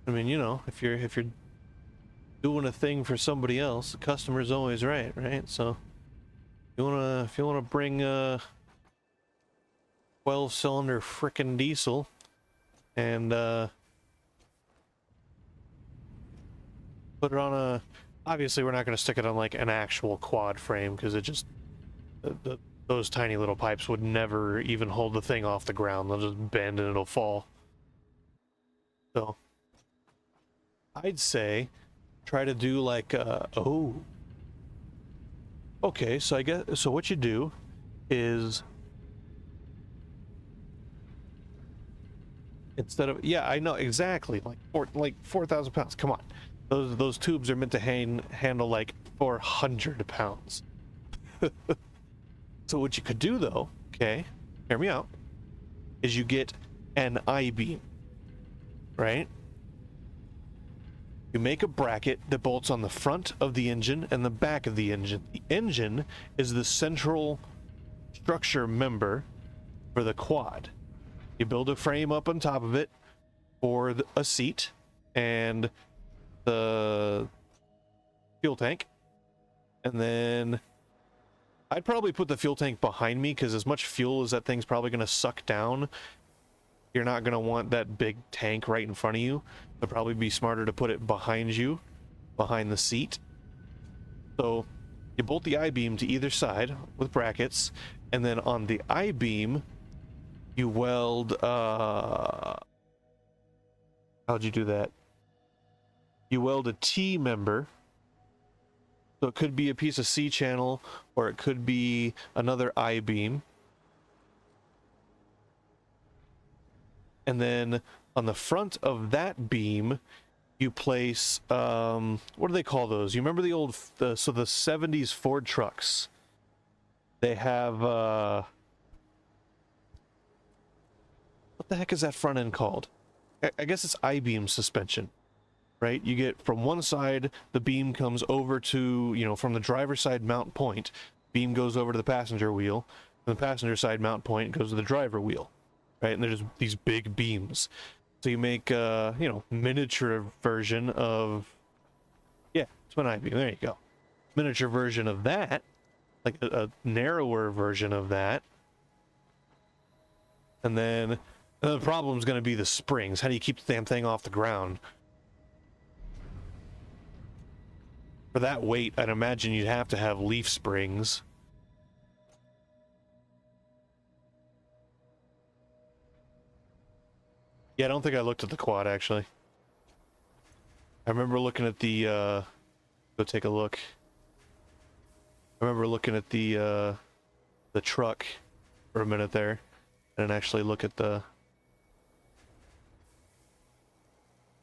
I mean, you know, if you're doing a thing for somebody else, the customer's always right, right? So if you wanna bring a 12-cylinder frickin' diesel and put it on a, obviously we're not gonna stick it on like an actual quad frame, because it just those tiny little pipes would never even hold the thing off the ground. They'll just bend and it'll fall. So I'd say try to do like oh, okay, so I guess, so what you do is, instead of, yeah, I know exactly, like 4,000 pounds. Come on, those tubes are meant to handle like 400 pounds. So what you could do though, okay, hear me out, is you get an I-beam, right? You make a bracket that bolts on the front of the engine and the back of the engine. The engine is the central structure member for the quad. You build a frame up on top of it for a seat and the fuel tank. And then I'd probably put the fuel tank behind me, because as much fuel as that thing's probably going to suck down, you're not going to want that big tank right in front of you. It'd probably be smarter to put it behind you, behind the seat. So you bolt the I-beam to either side with brackets, and then on the I-beam, you weld, how'd you do that? You weld a T member. So it could be a piece of C channel, or it could be another I-beam. And then on the front of that beam, you place, what do they call those? You remember the old, the 70s Ford trucks? They have, what the heck is that front end called? I guess it's I-beam suspension, right? You get from one side, the beam comes over to, you know, from the driver's side mount point, beam goes over to the passenger wheel, and the passenger side mount point goes to the driver wheel, right? And there's these big beams. So you make a, you know, miniature version of, yeah, it's an I-beam, there you go. Miniature version of that, like a narrower version of that. And then the problem is going to be the springs. How do you keep the damn thing off the ground? For that weight, I'd imagine you'd have to have leaf springs. Yeah, I don't think I looked at the quad, actually. I remember looking at the, go take a look. I remember looking at the truck for a minute there, and actually look at the...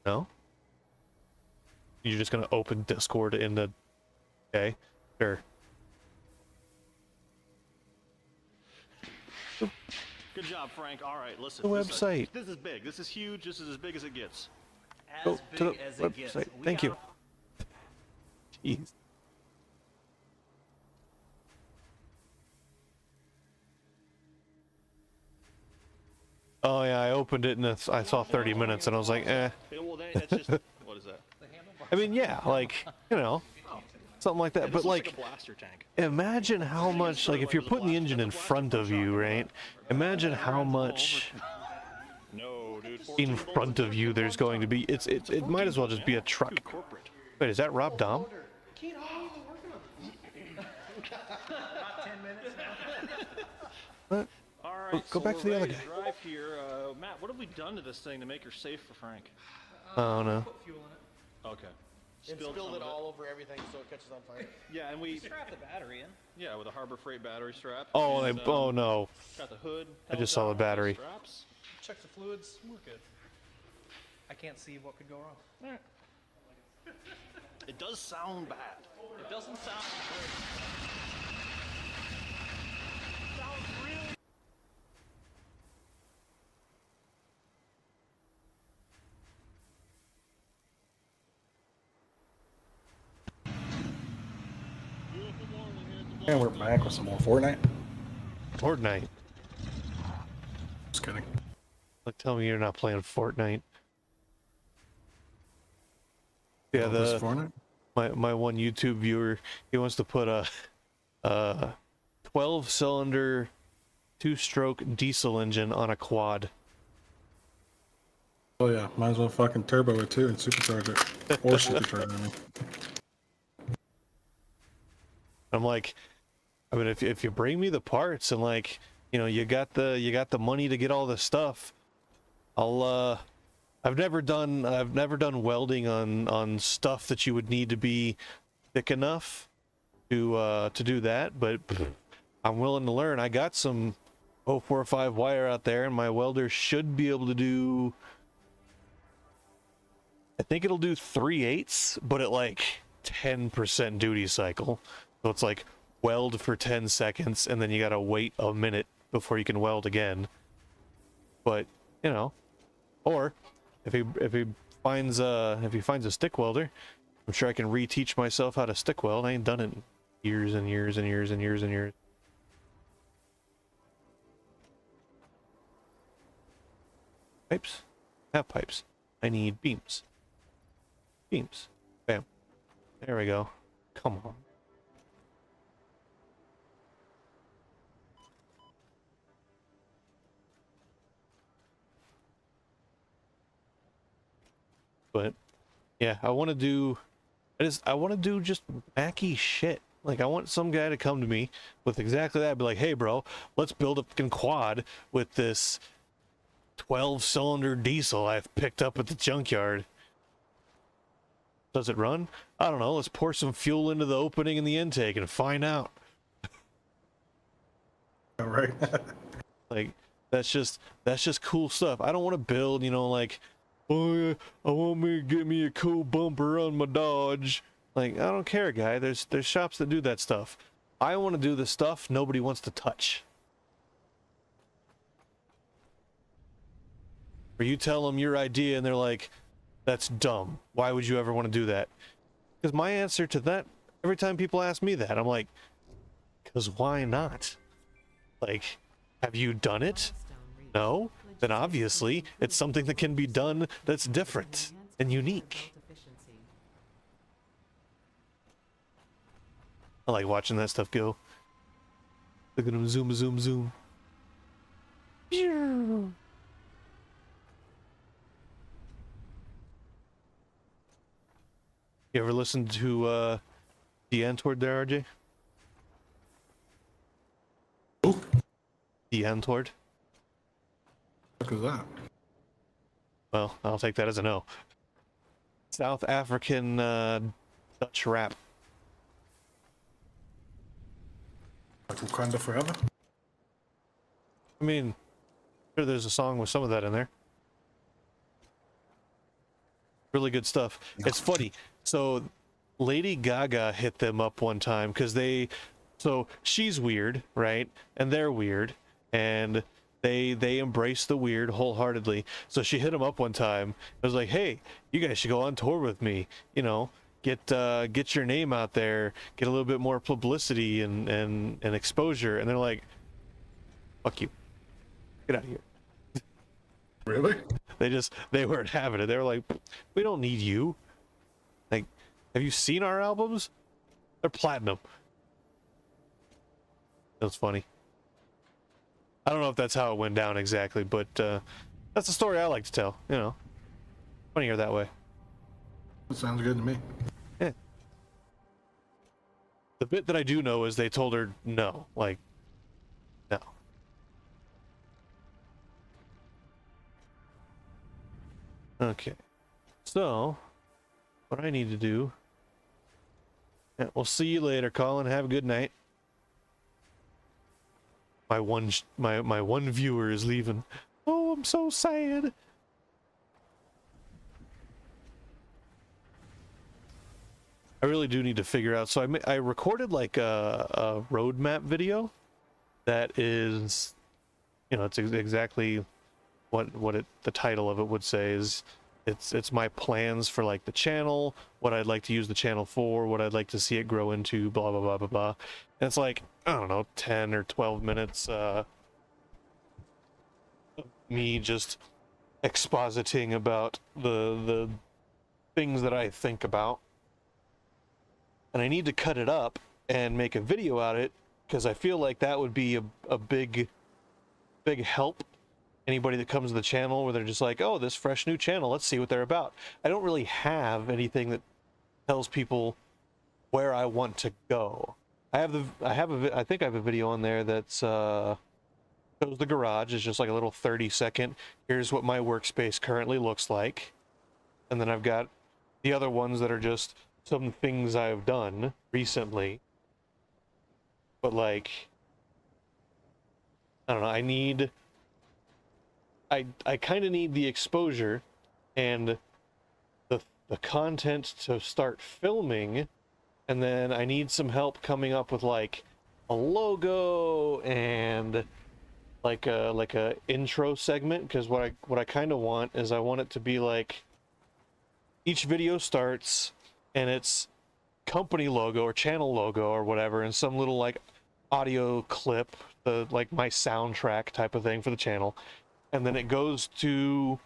No? You're just gonna open Discord in the... Okay, sure. Good job, Frank. All right, listen. The website. This is big. This is huge. This is as big as it gets. Go to the website. Thank you. Jeez. Oh yeah, I opened it and I saw 30 minutes and I was like, eh. Yeah, well, that's just what is that? I mean, yeah, like, you know, something like that. Yeah, But this looks like, a blaster tank. imagine how much, like, if you're putting the engine in front of you, right? Imagine how much No, dude. in front of you there's going to be. It might as well just be a truck. Corporate. Wait, is that Rob Dom? What? All right. Go back to the other guy. Drive here. Matt, what have we done to this thing to make her safe for Frank? Oh no. Put fuel in it. Okay. And Spilled spilled some it of all over everything so it catches on fire. Yeah, and we Strap the battery in. yeah with a Harbor Freight battery strap. Oh, and, oh no. Got the hood. I just saw the battery. Straps. Check the fluids. We're good. I can't see what could go wrong. It does sound bad. It doesn't sound great. And we're back with some more Fortnite. Fortnite. Just kidding. Like, tell me you're not playing Fortnite. Yeah, This is Fortnite? my one YouTube viewer, he wants to put a 12-cylinder 2-stroke diesel engine on a quad. Oh yeah, might as well fucking turbo it too and supercharge it. Or supercharge it, I mean. I'm like, I mean, if you bring me the parts and, like, you know, you got the money to get all this stuff, I'll I've never done welding on stuff that you would need to be thick enough to do that, but I'm willing to learn. I got some 045 wire out there, and my welder should be able to do, I think it'll do 3/8, but at like 10% duty cycle. So it's like weld for 10 seconds, and then you gotta wait a minute before you can weld again. But, you know, or if he finds a stick welder, I'm sure I can reteach myself how to stick weld. I ain't done it in years and years and years and years and years. Pipes? Have pipes. I need beams. Beams. Bam. There we go. Come on. But yeah, I want to do just wacky shit. Like, I want some guy to come to me with exactly that. Be like, hey, bro, let's build a fucking quad with this 12-cylinder diesel I've picked up at the junkyard. Does it run? I don't know. Let's pour some fuel into the opening and the intake and find out. All right. Like, that's just cool stuff. I don't want to build, you know, like, oh yeah, I want me to get me a cool bumper on my Dodge. Like, I don't care, guy. There's shops that do that stuff. I want to do the stuff nobody wants to touch. Or you tell them your idea and they're like, that's dumb. Why would you ever want to do that? Because my answer to that, every time people ask me that, I'm like, because why not? Like, have you done it? No? Then obviously it's something that can be done that's different and unique. I like watching that stuff go. Look at them zoom, zoom, zoom. Pew! You ever listen to the Antwoord there, RJ? Who? The Antwoord? What is that? Well, I'll take that as a no. South African Dutch rap. Like Wakanda Forever? I mean, sure, there's a song with some of that in there. Really good stuff. It's funny. So Lady Gaga hit them up one time because so she's weird, right? And they're weird, and they embrace the weird wholeheartedly. So she hit them up one time. I was like, hey, you guys should go on tour with me. You know, get your name out there, get a little bit more publicity and exposure. And they're like, fuck you, get out of here. Really? They weren't having it. They were like, we don't need you. Like, have you seen our albums? They're platinum. That was funny. I don't know if that's how it went down exactly, but that's the story I like to tell, you know. Funnier that way. That sounds good to me. Yeah. The bit that I do know is they told her no. Like, no. Okay. So, what I need to do... Yeah, we'll see you later, Colin. Have a good night. My one viewer is leaving. Oh, I'm so sad. I really do need to figure out. So I recorded like a roadmap video that is, you know, it's exactly what the title of it would say is. It's my plans for like the channel, what I'd like to use the channel for, what I'd like to see it grow into, blah blah blah blah blah. And it's like, I don't know, 10 or 12 minutes of me just expositing about the things that I think about. And I need to cut it up and make a video out of it because I feel like that would be a big help. Anybody that comes to the channel where they're just like, oh, this fresh new channel, let's see what they're about. I don't really have anything that tells people where I want to go. I think I have a video on there that's shows the garage. It's just like a little 30-second. Here's what my workspace currently looks like. And then I've got the other ones that are just some things I've done recently. But like, I don't know, I kind of need the exposure and the content to start filming, and then I need some help coming up with like a logo and like a intro segment, because what I kind of want is I want it to be like each video starts and it's company logo or channel logo or whatever, and some little like audio clip, like my soundtrack type of thing for the channel. And then it goes to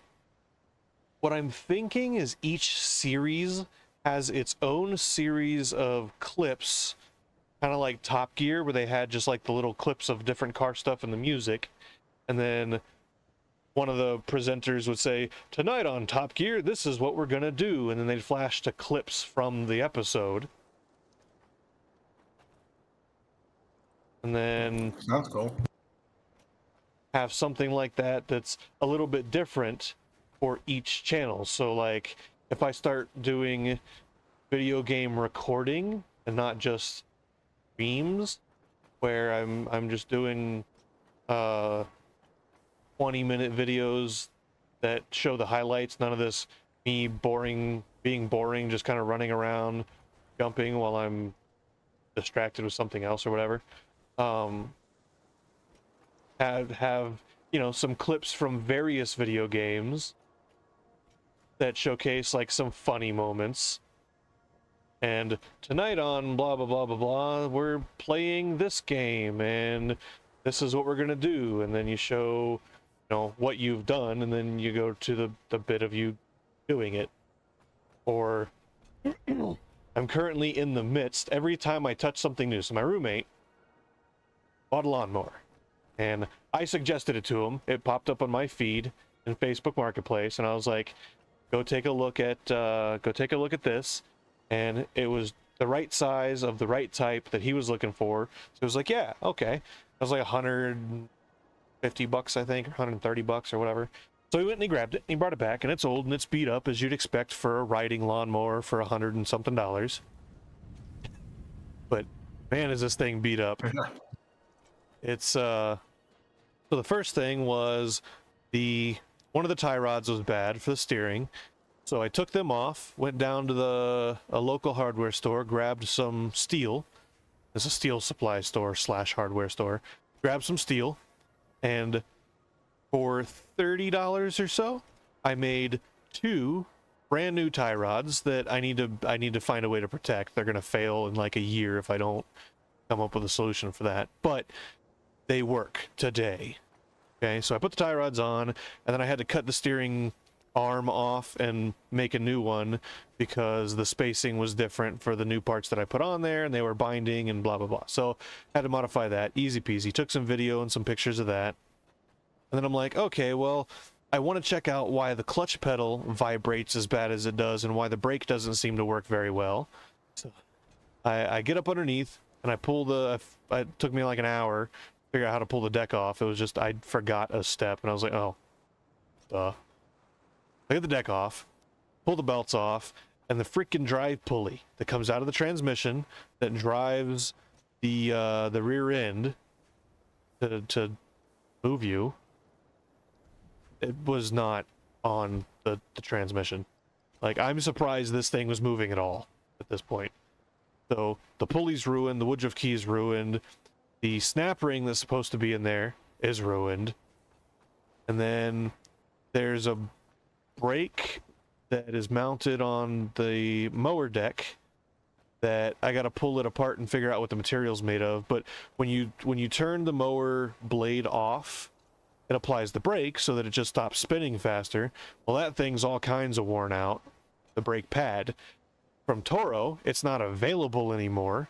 what I'm thinking is each series has its own series of clips, kind of like Top Gear, where they had just like the little clips of different car stuff and the music. And then one of the presenters would say, "Tonight on Top Gear, this is what we're gonna do," and then they'd flash to clips from the episode. And then Sounds cool. have something like that that's a little bit different for each channel. So like if I start doing video game recording and not just streams where I'm just doing 20-minute videos that show the highlights, none of this me being boring, just kind of running around jumping while I'm distracted with something else or whatever. Have you know, some clips from various video games that showcase like some funny moments. And tonight on blah blah blah blah blah, we're playing this game and this is what we're gonna do, and then you show, you know, what you've done, and then you go to the bit of you doing it. Or I'm currently in the midst, every time I touch something new, so my roommate bought a lawnmower and I suggested it to him. It popped up on my feed in Facebook Marketplace, and I was like, go take a look at this. And it was the right size of the right type that he was looking for. So it was like, yeah, okay. It was like $150, I think, or $130 or whatever. So he went and he grabbed it and he brought it back, and it's old and it's beat up as you'd expect for a riding lawnmower for $100 and something. But man, is this thing beat up. It's so the first thing was one of the tie rods was bad for the steering. So I took them off, went down to a local hardware store, grabbed some steel. It's a steel supply store / hardware store. Grabbed some steel, and for $30 or so, I made 2 brand new tie rods that I need to find a way to protect. They're gonna fail in like a year if I don't come up with a solution for that. But they work today. Okay, so I put the tie rods on, and then I had to cut the steering arm off and make a new one because the spacing was different for the new parts that I put on there, and they were binding and blah blah blah. So I had to modify that. Easy peasy. Took some video and some pictures of that, and then I'm like, okay, well, I want to check out why the clutch pedal vibrates as bad as it does and why the brake doesn't seem to work very well. So I get up underneath and I pull it took me like an hour to figure out how to pull the deck off. It was just I forgot a step, and I was like, oh, duh. I get the deck off, pull the belts off, and the freaking drive pulley that comes out of the transmission that drives the rear end to move you, it was not on the transmission. Like, I'm surprised this thing was moving at all at this point. So the pulley's ruined, the Woodruff key's ruined, the snap ring that's supposed to be in there is ruined, and then there's a brake that is mounted on the mower deck that I got to pull it apart and figure out what the material's made of. But when you turn the mower blade off, it applies the brake so that it just stops spinning faster. Well, that thing's all kinds of worn out, the brake pad. From Toro, it's not available anymore,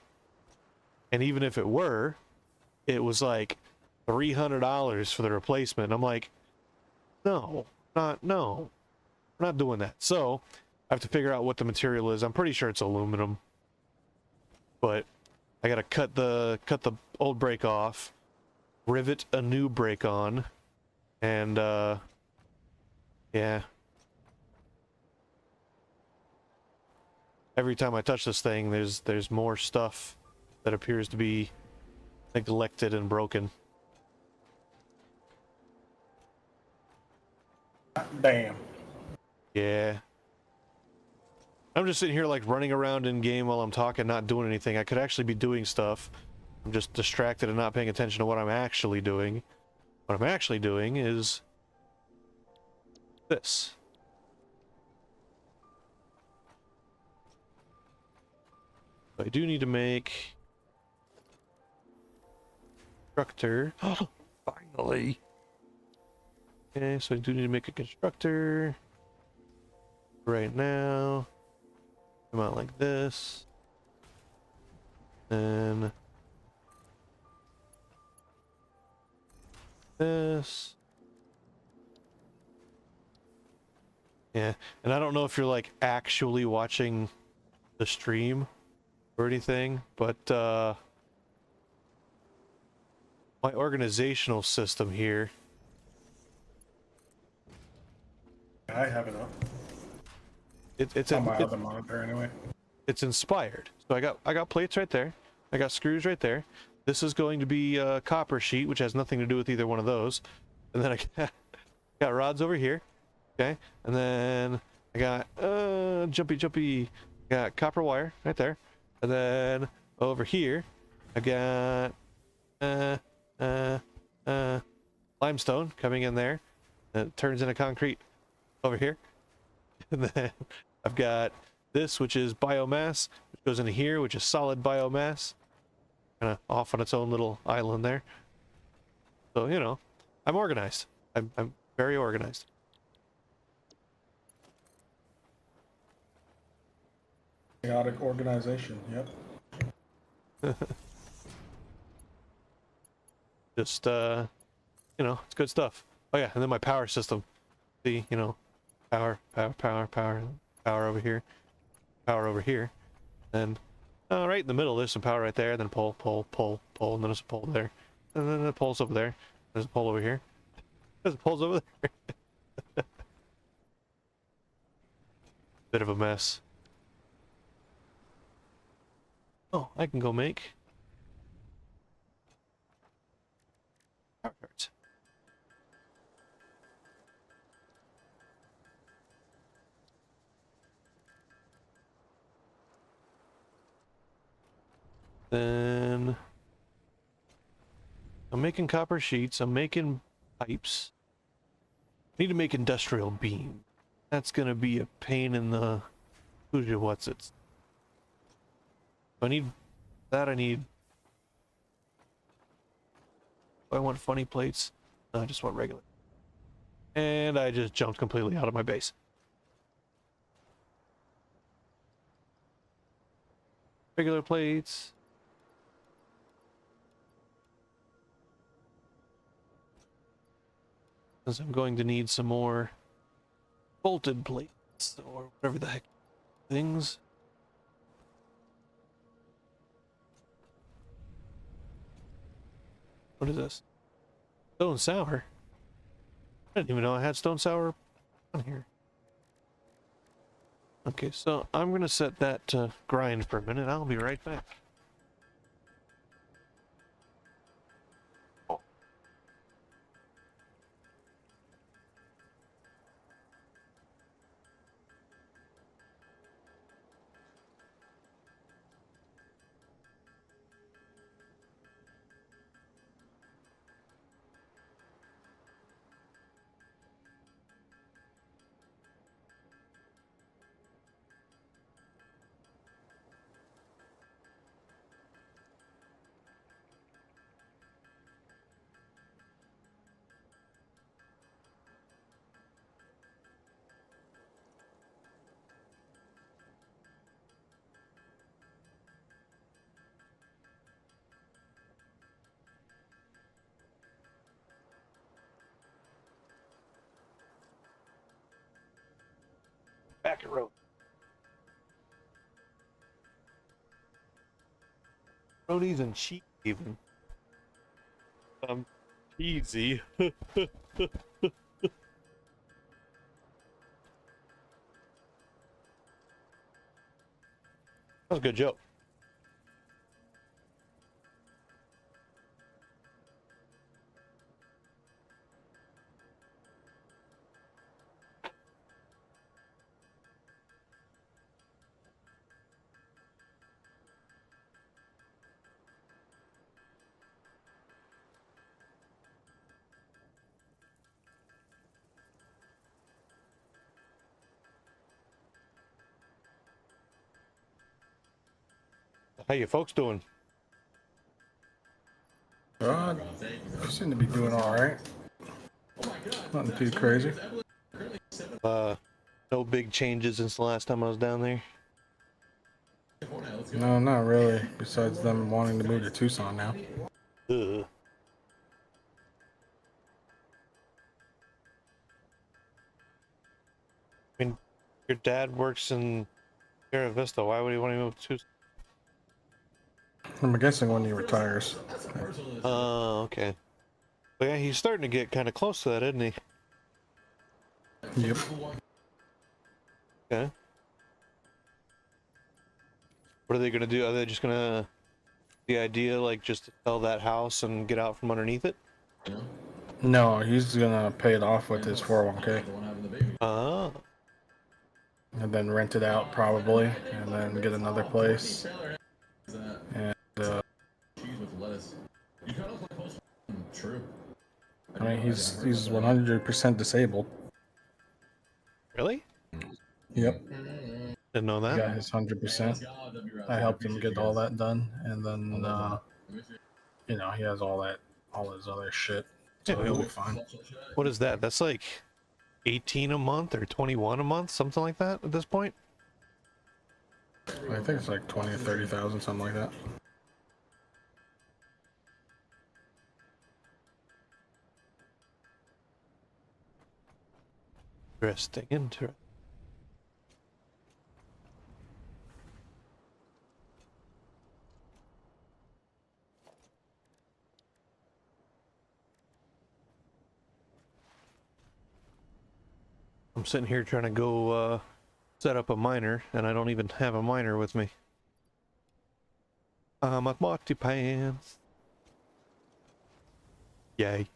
and even if it were, it was like $300 for the replacement. I'm like, no, we're not doing that. So I have to figure out what the material is. I'm pretty sure it's aluminum, but I gotta cut the old brake off, rivet a new brake on, and yeah. Every time I touch this thing, there's more stuff that appears to be neglected and broken. Damn. Yeah. I'm just sitting here like running around in game while I'm talking, not doing anything. I could actually be doing stuff. I'm just distracted and not paying attention to what I'm actually doing. What I'm actually doing is this. I do need to make constructor. Finally. Okay, so I do need to make a constructor right now. Come out like this. And this. Yeah, and I don't know if you're like actually watching the stream or anything, but my organizational system here, I have it up it's on my other monitor anyway. it's inspired. So I got plates right there. I got screws right there. This is going to be a copper sheet, which has nothing to do with either one of those. And then I got rods over here. Okay, and then I got jumpy. Got copper wire right there, and then over here I got limestone coming in there, and it turns into concrete over here. And then I've got this, which is biomass, which goes into here, which is solid biomass, kind of off on its own little island there. So you know, I'm organized. I'm very organized. Chaotic organization. Yep. Just you know, it's good stuff. Oh yeah, and then my power system. See, you know, power over here, and right in the middle there's some power right there. Then pull, and then there's a pole there, and then the pole's over there. There's a pole over here. There's a pole's over there. Bit of a mess. Oh, I can go make power cards. Then I'm making copper sheets. I'm making pipes. I need to make industrial beam. That's gonna be a pain in the what's it. I need that. I need. I want funny plates. No, I just want regular. And I just jumped completely out of my base. Regular plates. Because I'm going to need some more bolted plates or whatever the heck things. What is this? Stone sour? I didn't even know I had stone sour on here. Okay, so I'm gonna set that to grind for a minute. I'll be right back. Back and road. Roadies and cheese even. Cheesy. That was a good joke. How you folks doing? You seem to be doing all right. Nothing too crazy. No big changes since the last time I was down there. No, not really. Besides them wanting to move to Tucson now. Ugh. I mean, Your dad works in Sierra Vista. Why would he want to move to? I'm guessing when he retires. Oh, okay. But yeah, he's starting to get kind of close to that, isn't he? Yep. Okay. What are they gonna do? Are they just gonna the idea like just to sell that house and get out from underneath it? No, he's gonna pay it off with his 401k Ah, and then rent it out probably, and then get another place. And I mean, he's 100% disabled. really? Yep. Didn't know He that. got his 100%. I helped him get all that done, and then you know, he has all his other shit, so Yeah, he'll be fine. What is that? That's like 18 a month or 21 a month, something like that at this point. I think it's like 20 or 30,000, something like that. Interesting. I'm sitting here trying to go set up a miner, and I don't even have a miner with me. I'm at Marty Pants. Yay.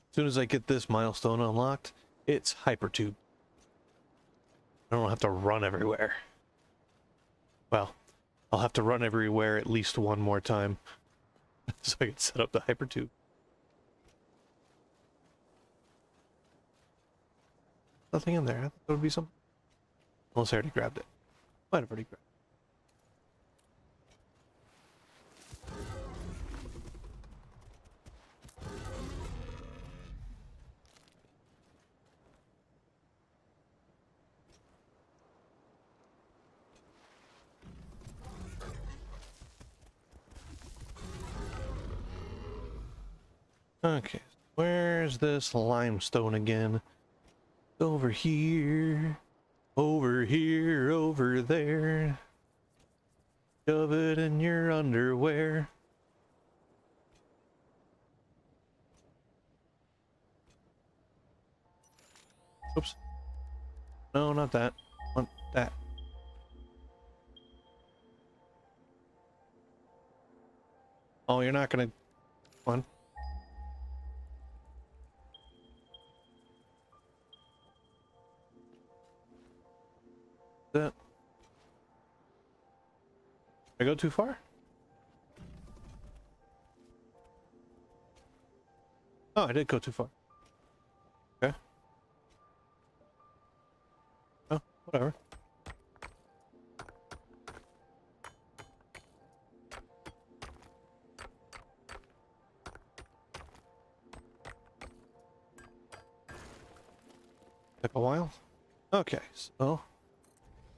As soon as I get this milestone unlocked, it's hypertube. I don't have to run everywhere. Well, I'll have to run everywhere at least one more time so I can set up the hypertube. Nothing in there. I thought there would be something. Unless I already grabbed it. Might have already grabbed it. Okay, where's this limestone again? Over here, over here, over there. Shove it in your underwear. Oops. No, not that. I want that. Oh, you're not gonna... Come on. That. Did I go too far? Oh, I did go too far. Okay. Oh, whatever. Took a while. Okay, so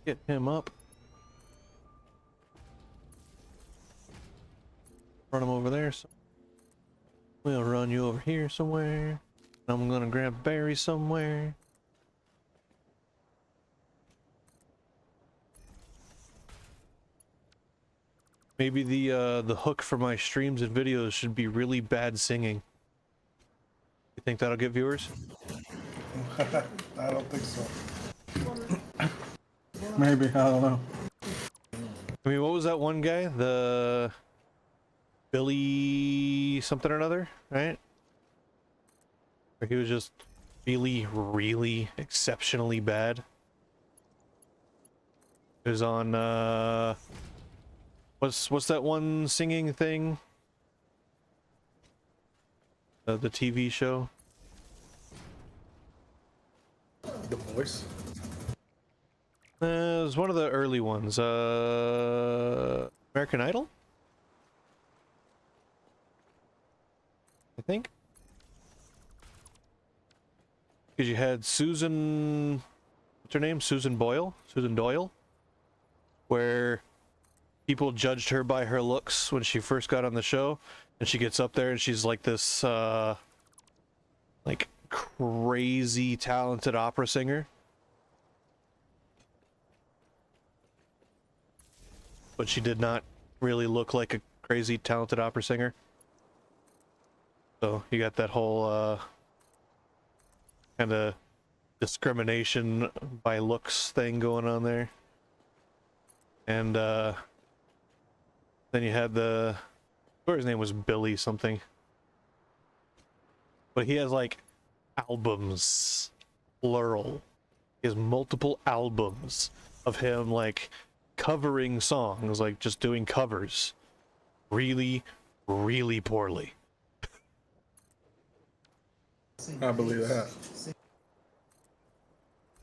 get him up. Run him over there. So we'll run you over here somewhere. I'm gonna grab Barry somewhere. Maybe the hook for my streams and videos should be really bad singing. You think that'll get viewers? I don't think so. Maybe, I don't know. I mean, what was that one guy? The Billy something or another, right? Or he was just really, really exceptionally bad. It was on what's that one singing thing? The TV show. The Voice? It was one of the early ones. American Idol? I think. Because you had Susan... What's her name? Susan Boyle? Susan Doyle? Where people judged her by her looks when she first got on the show. And she gets up there and she's like this like crazy talented opera singer. But she did not really look like a crazy talented opera singer. So you got that whole kind of discrimination by looks thing going on there. And then you had the, or his name was Billy something. But he has like albums, plural. He has multiple albums of him like covering songs, like just doing covers really, really poorly. I believe that.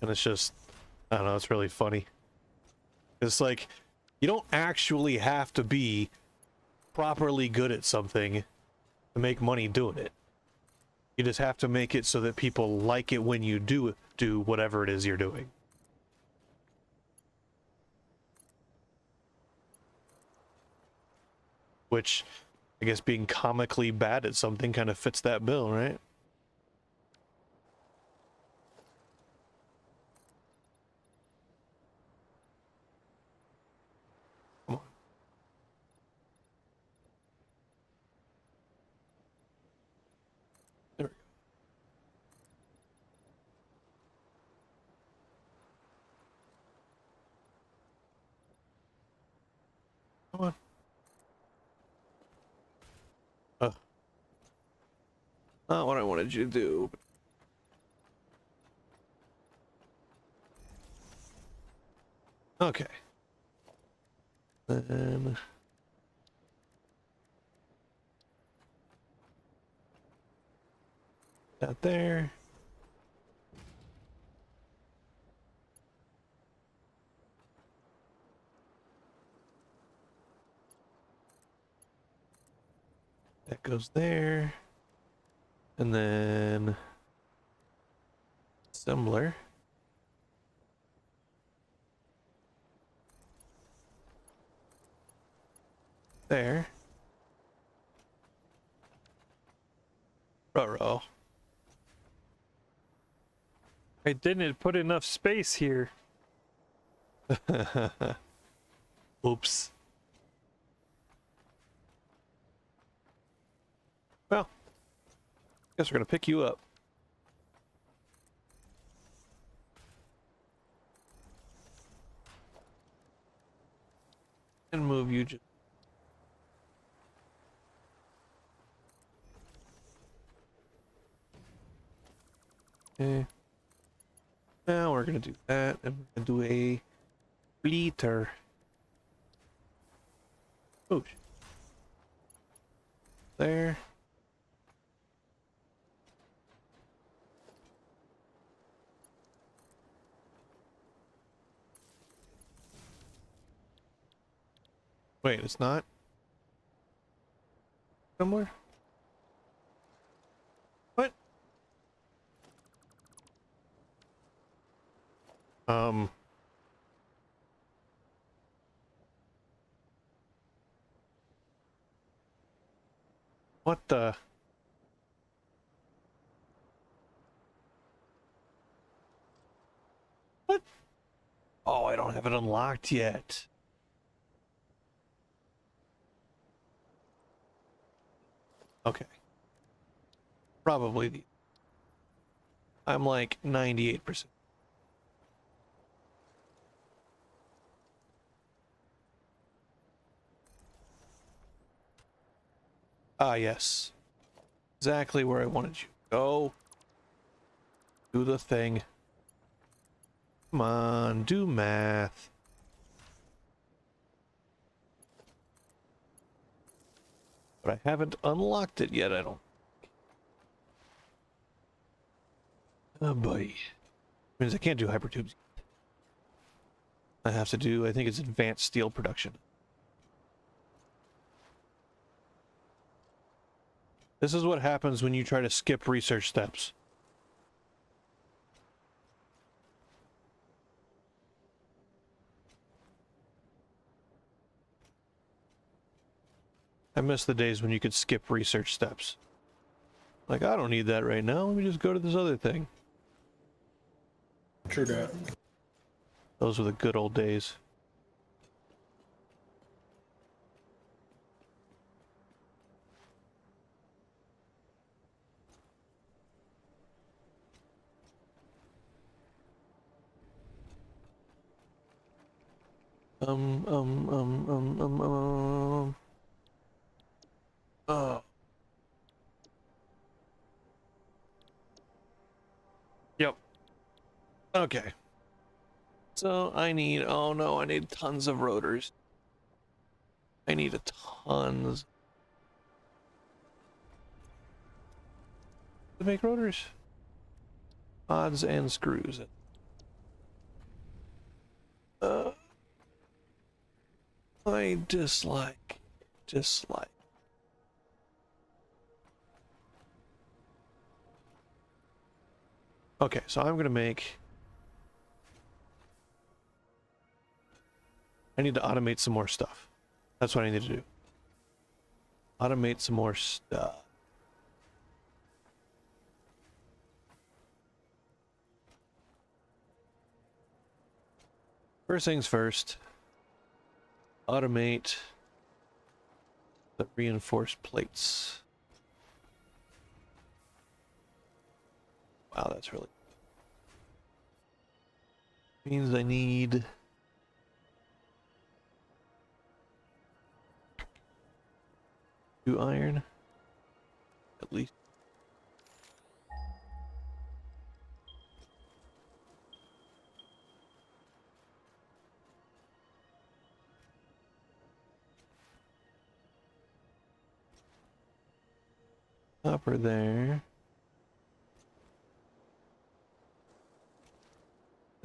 And it's just, I don't know, it's really funny. It's like, you don't actually have to be properly good at something to make money doing it. You just have to make it so that people like it when you do whatever it is you're doing. Which, I guess being comically bad at something kind of fits that bill, right? Come on. There we go. Come on. Not what I wanted you to do. Okay. Then that there. That goes there. And then assembler. There. Ruh-roh. I didn't put enough space here. Oops. Well, guess we're gonna pick you up. And move you just. Okay. Now we're gonna do that, and we're gonna do a bleater. Oh, there. Wait, it's not? Somewhere? What? What the? What? Oh, I don't have it unlocked yet. Okay. Probably the. I'm like 98%. Ah, yes. Exactly where I wanted you to go. Do the thing. Come on, do math. But I haven't unlocked it yet, I don't. Oh boy. Means I can't do hypertubes. I have to do, I think it's advanced steel production. This is what happens when you try to skip research steps. I miss the days when you could skip research steps. Like, I don't need that right now. Let me just go to this other thing. True that. Those were the good old days. Um, um, um, um, um, um. Oh. Yep. Okay. So I need, oh no, I need tons of rotors. I need a tons. To make rotors? Odds and screws. I dislike. Okay, so I'm gonna make. I need to automate some more stuff. That's what I need to do. Automate some more stuff. First things first. Automate the reinforced plates. Wow, that's really means I need 2 iron at least. Copper there.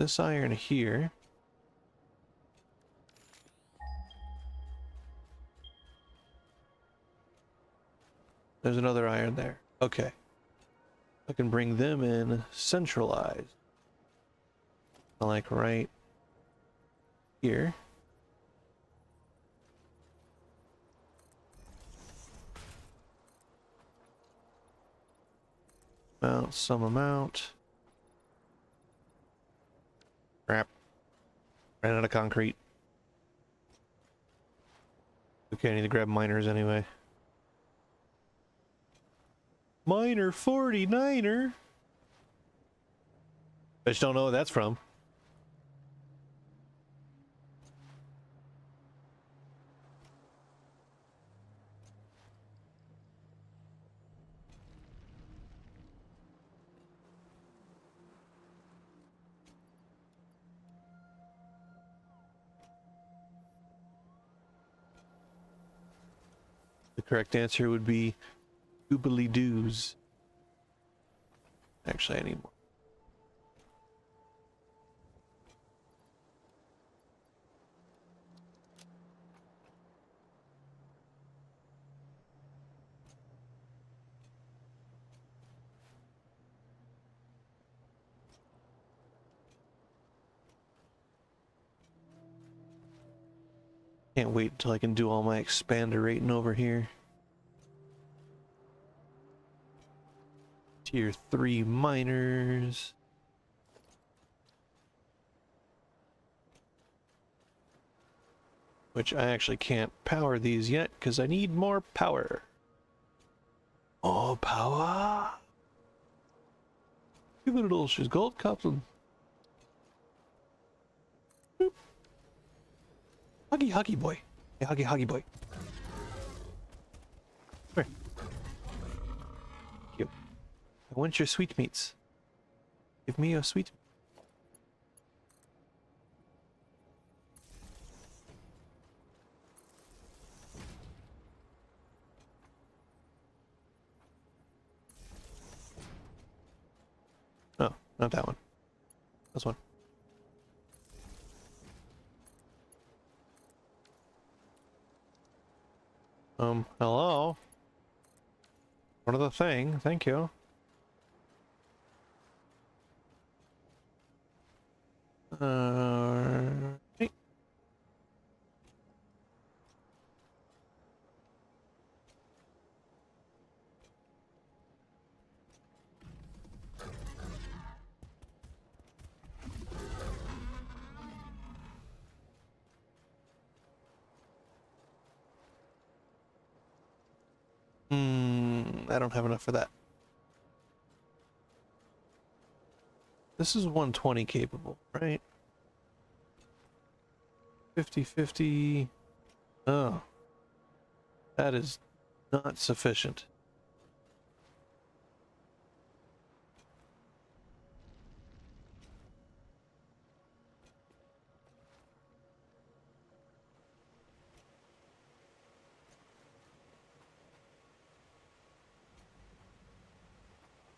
This iron here. There's another iron there. Okay. I can bring them in centralized. Like right here. Mount some amount. Crap. Ran out of concrete. Okay, I need to grab miners anyway. Miner 49er. I just don't know what that's from. The correct answer would be doobly doos. Actually, I need more. Can't wait until I can do all my expander rating over here. Tier 3 miners. Which I actually can't power these yet because I need more power. Oh, power! Give it a little, she's gold captain. Huggy, huggy boy. Hey, huggy, huggy boy. Come here. Thank you. I want your sweetmeats. Give me your sweet. Oh, not that one. This one. Hello? One of the thing, thank you. Hey. I don't have enough for that. This is 120 capable, right? 50-50. Oh. That is not sufficient.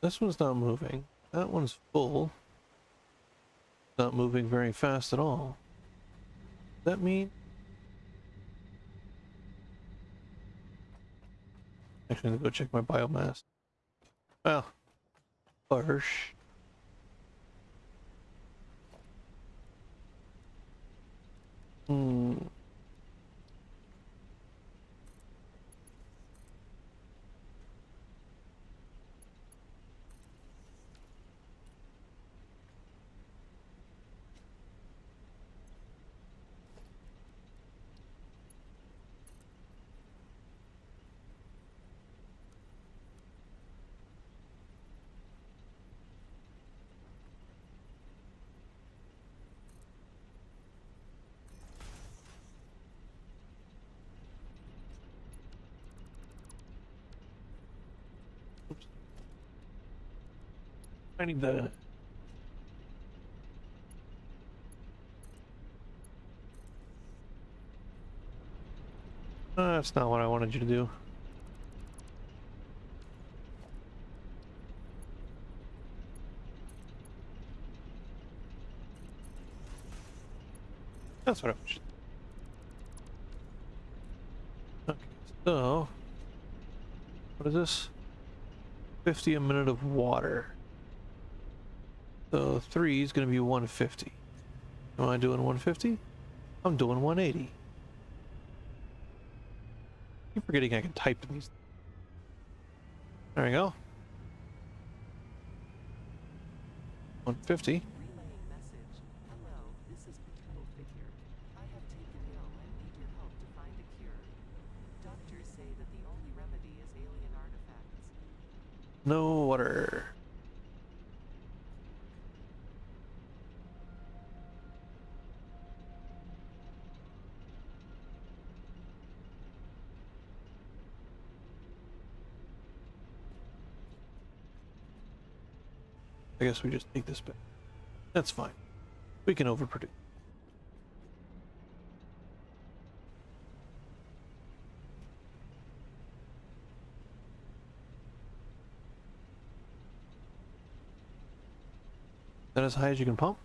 This one's not moving. That one's full. Not moving very fast at all. Does that mean? Actually, I'm gonna go check my biomass. Well, harsh. Hmm. I need the... That's not what I wanted you to do. That's what I want you to do. Okay, so... What is this? 50 a minute of water. So 3 is going to be 150. Am I doing 150? I'm doing 180. Keep forgetting I can type these. There we go. 150. Relaying message. Hello, this is Potato Figure. I have taken ill and need your help to find a cure. Doctors say that the only remedy is alien artifacts. No water. I guess we just take this back. That's fine. We can overproduce. Is that as high as you can pump?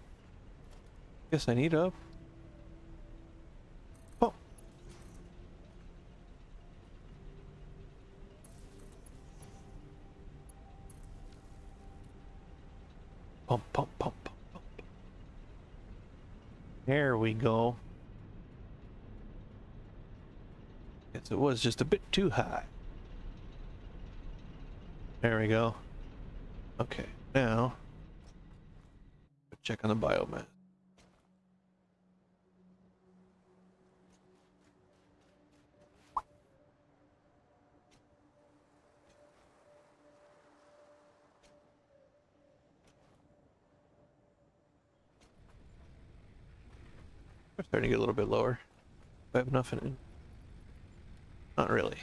Guess I need up. Pump. Pump, pump, pump, pump, pump. There we go. Guess it was just a bit too high. There we go. Okay, now check on the biomass. We're starting to get a little bit lower. Do I have enough in it? Not really.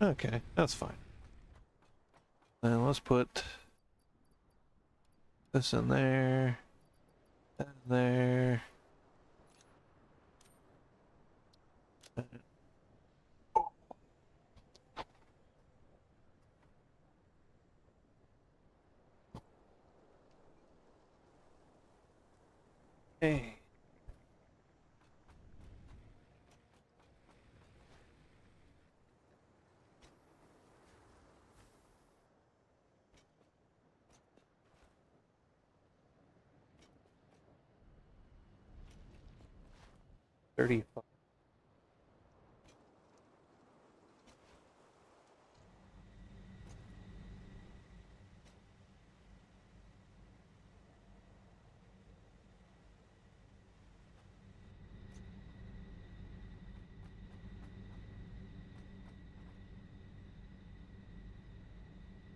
Okay, that's fine. Then let's put this in there, that in there. Hey. $35.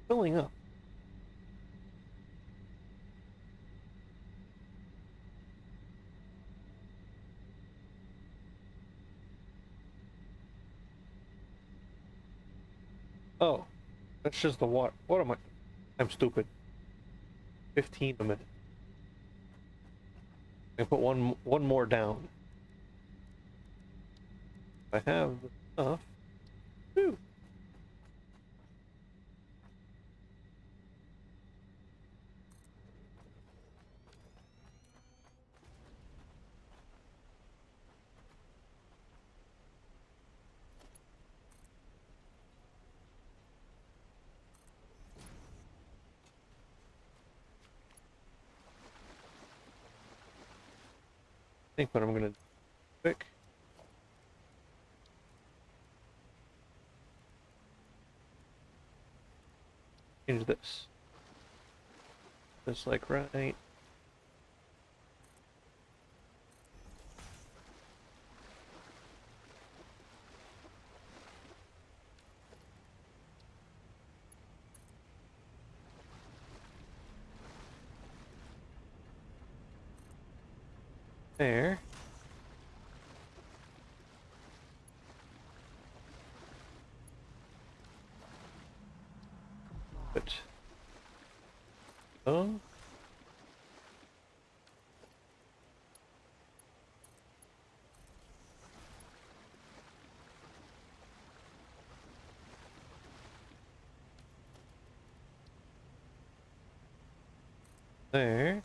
filling up. Oh, that's just the water. What am I? I'm stupid. 15 a minute. I put one more down. I have the stuff. Whew. I think what I'm gonna do quick. Change this. Just like right. There. But oh, there.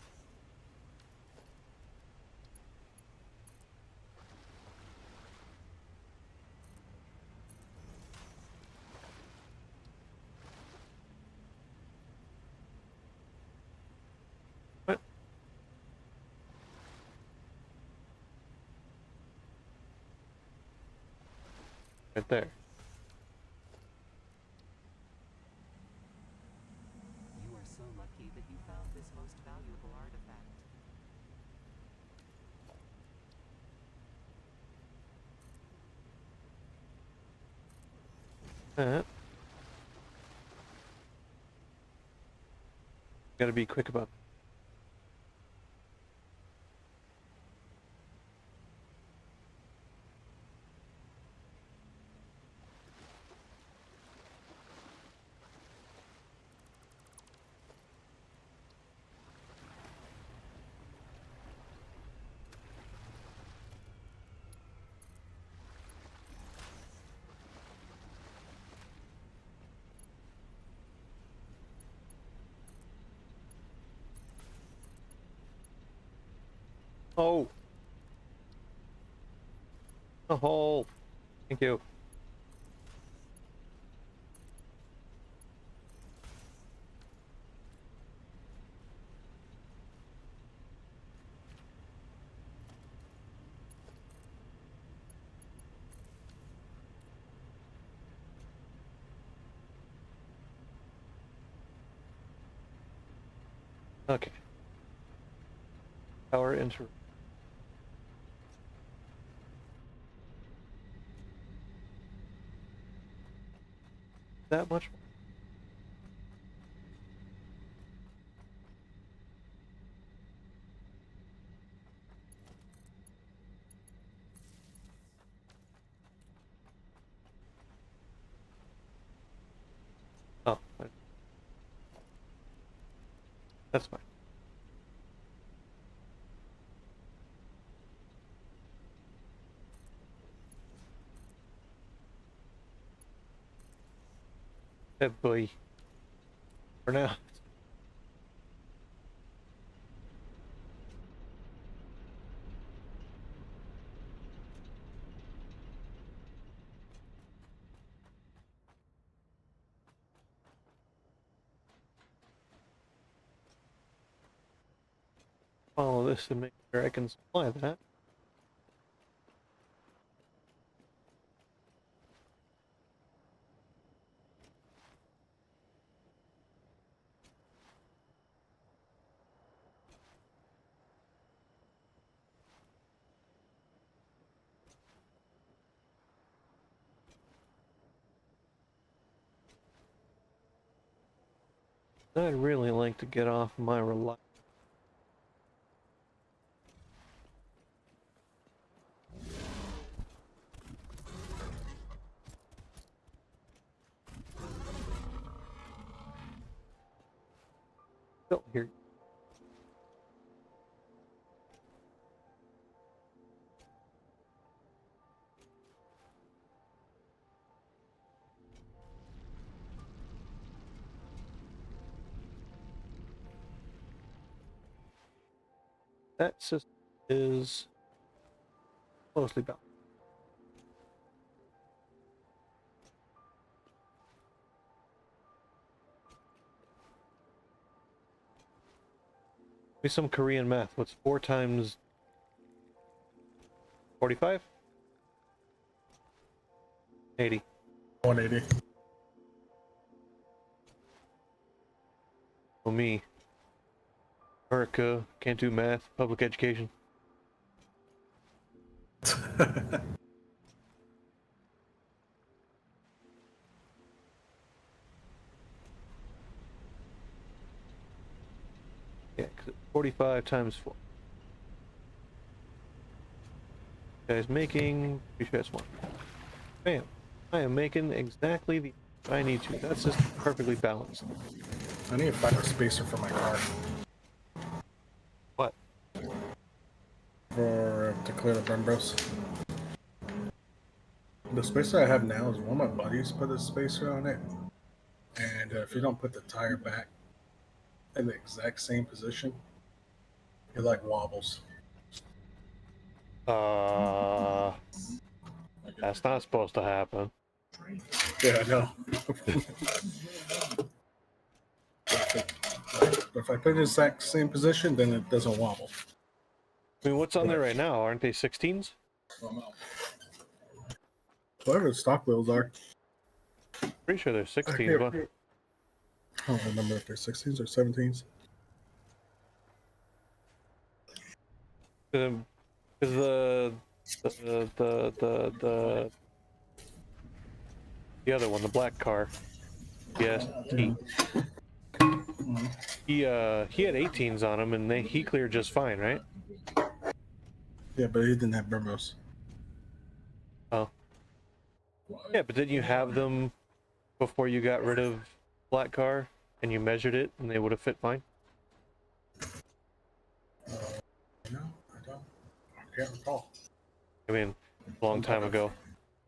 What? Right there. You are so lucky that you found this most valuable artifact. Gotta be quick about. Oh, a hole. Thank you. Okay. Power into that much. Oh, that's fine. Hey, boy. For now. Follow this and make sure I can supply that. I'd really like to get off my rely. Oh, here. That system is closely balanced. Give me some Korean math. What's 4 times 45? 80. 180. Oh, me. America, can't do math, public education. Yeah, 'cause 45 times 4. Guys making, pretty sure that's 1. Bam. I am making exactly the I need to. That's just perfectly balanced. I need to find a spacer for my car What? to clear the Brembos. The spacer I have now is one of my buddies put a spacer on it, and if you don't put the tire back in the exact same position, it like wobbles. That's not supposed to happen. Yeah, I know. If I put it in the exact same position, then it doesn't wobble. I mean, what's on there right now? Aren't they 16s? Whatever the stock wheels are. Pretty sure they're 16s, I but don't remember if they're 16s or 17s. because the other one, the black car, yes, he had 18s on him, and he cleared just fine, right? Yeah, but he didn't have Brembos. Oh, yeah, but didn't you have them before you got rid of black car, and you measured it, and they would have fit fine? No, I don't. I can't recall. I mean, a long time ago.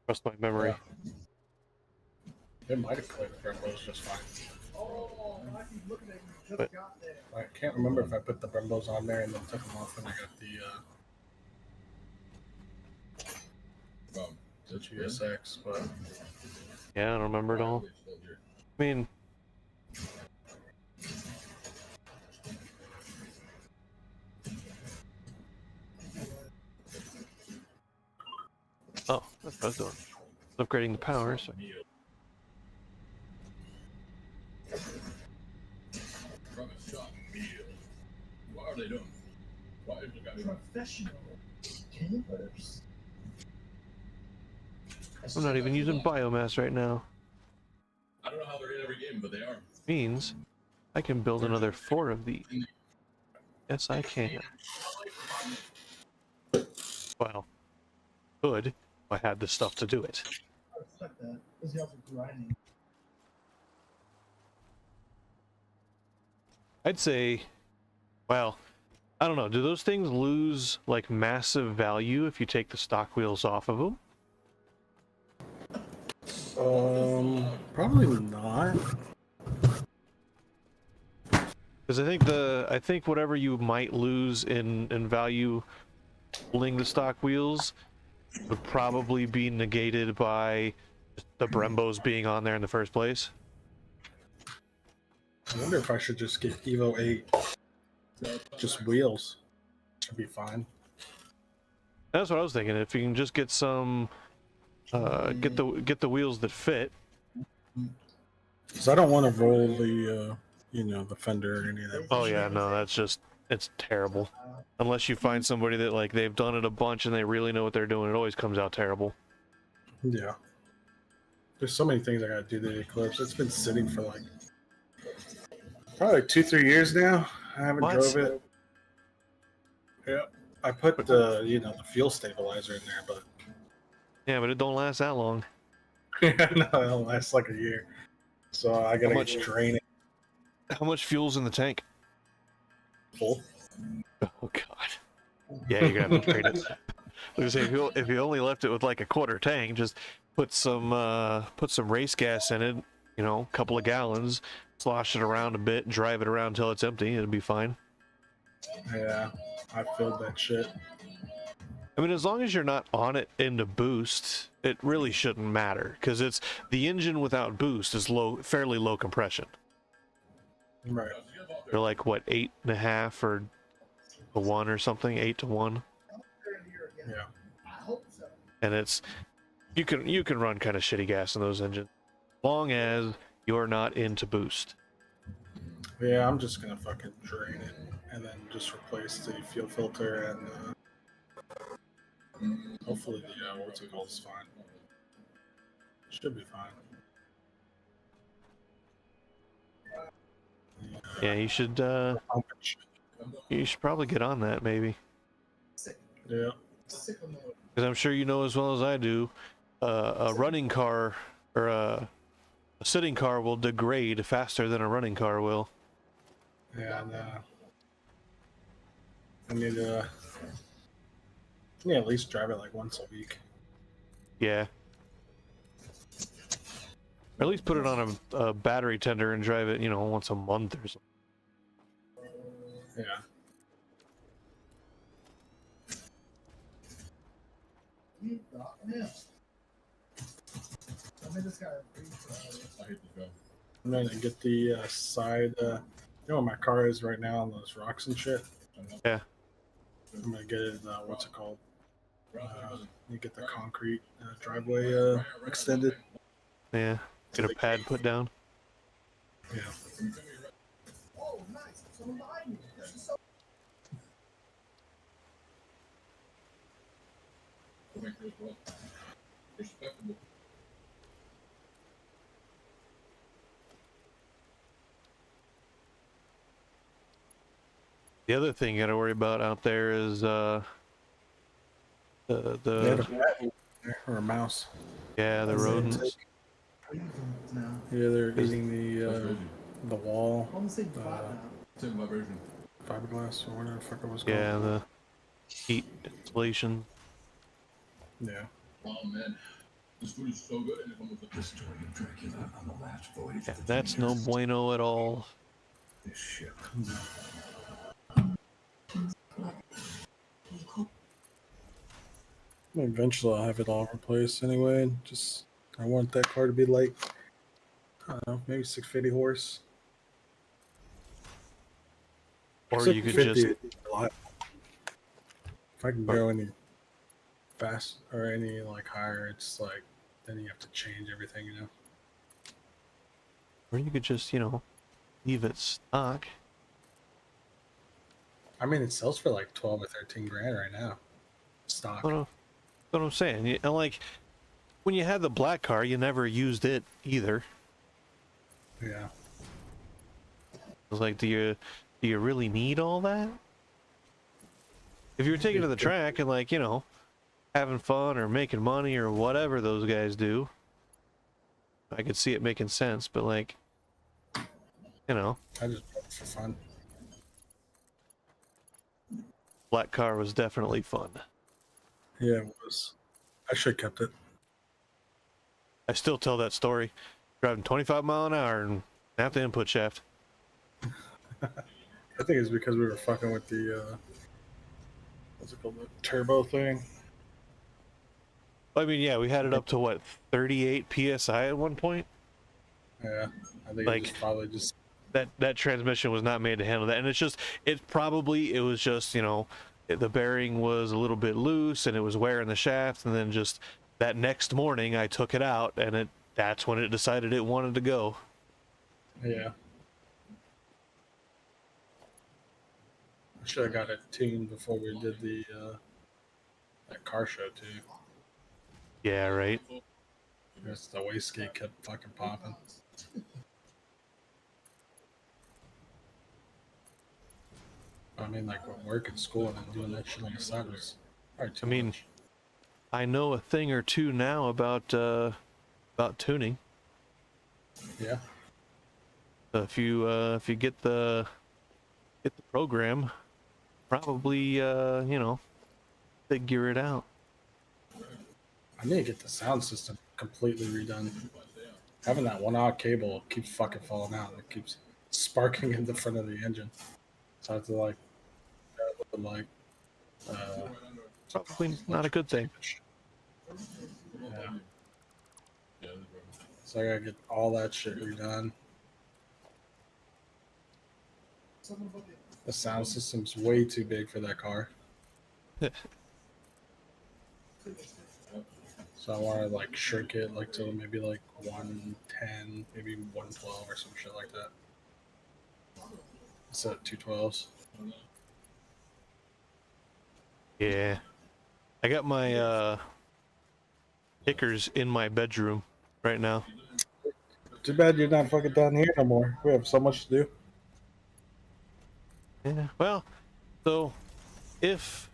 Trust my memory. It might have cleared the Brembos just fine. But I can't remember if I put the Brembos on there and then took them off when I got the GSX, but yeah, I don't remember it all. I mean, oh, that's what I was doing. Upgrading the power. So. What are they doing? Why is the guy professional campers? I'm not even using biomass right now. I don't know how they're in every game, but they are. Means I can build another 4 of these. Yes, I can. Well, could if I had the stuff to do it. I'd say, well, I don't know. Do those things lose like massive value if you take the stock wheels off of them? probably not. Because I think whatever you might lose in value pulling the stock wheels would probably be negated by the Brembos being on there in the first place. I wonder if I should just get Evo 8, just wheels. Should be fine. That's what I was thinking. If you can just get some, get the wheels that fit. Because I don't want to roll the, the fender or any of that. Oh yeah, no, it's terrible. Unless you find somebody that like they've done it a bunch and they really know what they're doing, it always comes out terrible. Yeah. There's so many things I gotta do to the Eclipse. It's been sitting for like Probably like 2-3 years now. I haven't What? drove it. Yeah, I put the the fuel stabilizer in there, but Yeah, but it don't last that long. no, it'll last like a year. So I gotta much? drain it How much fuel's in the tank? full. Oh God. Yeah, you're gonna have to trade it. Like I say, if you only left it with like a quarter tank, just put some race gas in it. You know, a couple of gallons. Slosh it around a bit, drive it around until it's empty. It'll be fine. Yeah, I filled that shit. I mean, as long as you're not on it into boost, it really shouldn't matter because it's the engine without boost is fairly low compression. Right. They're like what 8.5 or a 1 or something, 8 to 1, Yeah. and it's you can run kind of shitty gas in those engines, as long as you're not into boost. Yeah, I'm just gonna fucking drain it and then just replace the fuel filter and hopefully the what's it called is fine. Should be fine. Yeah, you should probably get on that maybe, Yeah. because I'm sure you know as well as I do, a running car or a sitting car will degrade faster than a running car will. Yeah, and I need to at least drive it like once a week. Yeah. Or at least put it on a battery tender and drive it, once a month or something. Yeah. I hate this guy. I'm gonna get the side. Where my car is right now on those rocks and shit. Yeah. I'm gonna get it. What's it called? You get the concrete driveway extended. Yeah. Get a pad put down. Yeah. Respectable. The other thing you gotta worry about out there is the Or a mouse. the rodents. Yeah, they're eating the wall, Same vibration. fiberglass, or whatever the fuck it was called. Yeah, the heat insulation. Yeah. Oh man, this food is so good. And it's almost like the story of Dracula on the last voyage. Yeah, that's no bueno at all. This ship. Eventually, I'll have it all replaced anyway. Just I want that car to be like, I don't know, maybe 650 horse. Or you could 650 just is reliable. If I can go any fast or any like higher, it's like then you have to change everything, leave it stock. I mean, it sells for like 12 or 13 grand right now. Stock. That's what I'm saying. And like when you had the black car, you never used it either. Yeah. I was like, do you really need all that? If you were taking it to the track and like, having fun or making money or whatever those guys do, I could see it making sense, but like, I just bought it for fun. black car was definitely fun. Yeah, it was. I should have kept it. I still tell that story. Driving 25 mile an hour and snap the input shaft. I think it's because we were fucking with the what's it called, the turbo thing. I mean, yeah, we had it up to what, 38 psi at one point. Yeah, I think Like- it was probably just That transmission was not made to handle that, and it was just the bearing was a little bit loose and it was wearing the shaft, and then just that next morning I took it out and that's when it decided it wanted to go. yeah. I should have got it tuned before we did the that car show too. Yeah, right. Just the wastegate kept fucking popping. mean, like with work and school and then doing that shit on the side was probably too I mean, much. I know a thing or two now about tuning. Yeah. So if you get the program, probably you know, figure it out. I need to get the sound system completely redone. Having that one odd cable keeps fucking falling out. It keeps sparking in the front of the engine. So I have to like, like, uh, Probably not a good thing. yeah. So I gotta get all that shit redone. The sound system's way too big for that car. So I want to like shrink it like to maybe like 110, maybe 112 or some shit like that. Instead of 212s. Yeah. I got my stickers in my bedroom right now. Too bad you're not fucking down here no more. We have so much to do. Yeah. Well, so if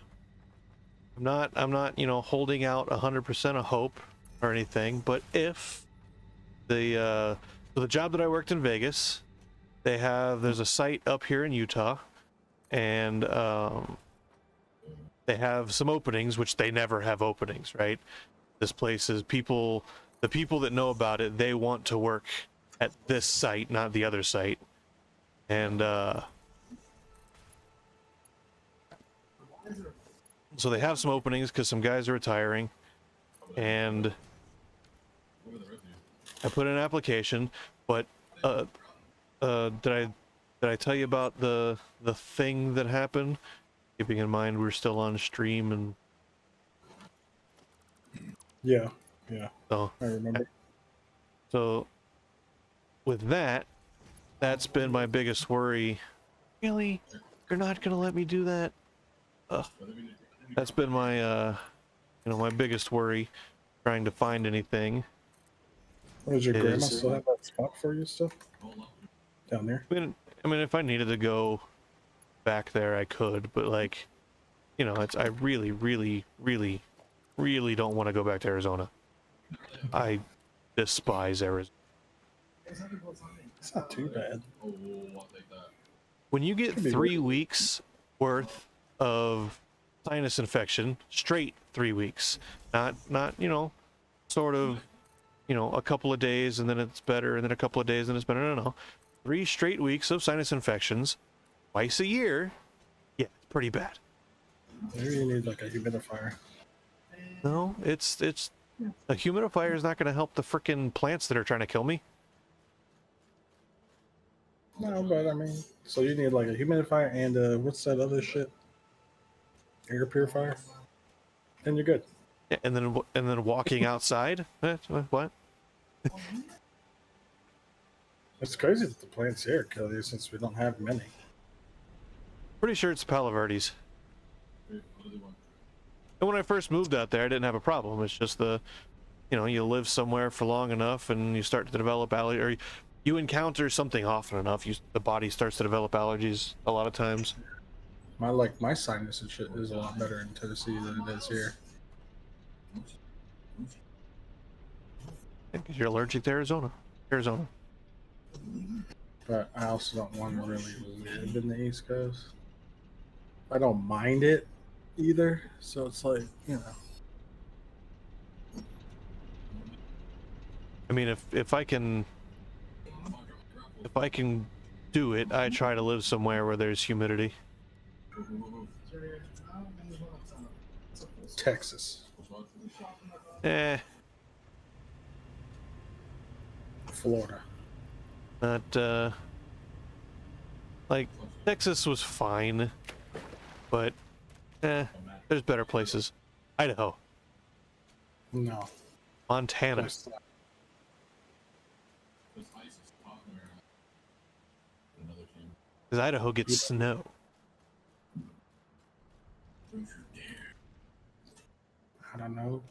I'm not, you know, holding out 100% of hope or anything, but if so the job that I worked in Vegas, there's a site up here in Utah, and they have some openings, which they never have openings, right? This place is the people that know about it, they want to work at this site, not the other site. And so they have some openings because some guys are retiring, and I put in an application, but did I tell you about the thing that happened? Keeping in mind we're still on stream, and Yeah, so I remember. so with that, that's been my biggest worry. Really, you're not gonna let me do that? Ugh. That's been my you know, my biggest worry, trying to find anything. Does your grandma Is- still have that spot for you still? Down there? I mean, if I needed to go back there, I could, but like, you know, I really, really, really, really don't want to go back to Arizona. I despise Arizona. It's not too bad. When you get Could be 3 weeks worth of sinus infection, straight 3 weeks, not you know, sort of, you know, a couple of days and then it's better, and then a couple of days and it's better. No. 3 straight weeks of sinus infections, twice a year. Yeah, it's pretty bad. Maybe you need like a humidifier. No, it's a humidifier is not going to help the frickin' plants that are trying to kill me. No, but I mean, so you need like a humidifier and what's that other shit? Air purifier. Then you're good. Yeah, and then walking outside. What? It's crazy that the plants here kill you since we don't have many. Pretty sure it's Palo Verdes. And when I first moved out there, I didn't have a problem. It's just you know, you live somewhere for long enough and you start to develop allergy, or you encounter something often enough, the body starts to develop allergies a lot of times. My sinus and shit is a lot better in Tennessee than it is here. Because you're allergic to Arizona. But I also don't want to really live in the East Coast. I don't mind it either. So it's like, you know. I mean, if I can do it, I try to live somewhere where there's humidity. Texas. Florida. Not like Texas was fine, but there's better places. Idaho, No. Montana. Because Idaho gets snow. I don't know.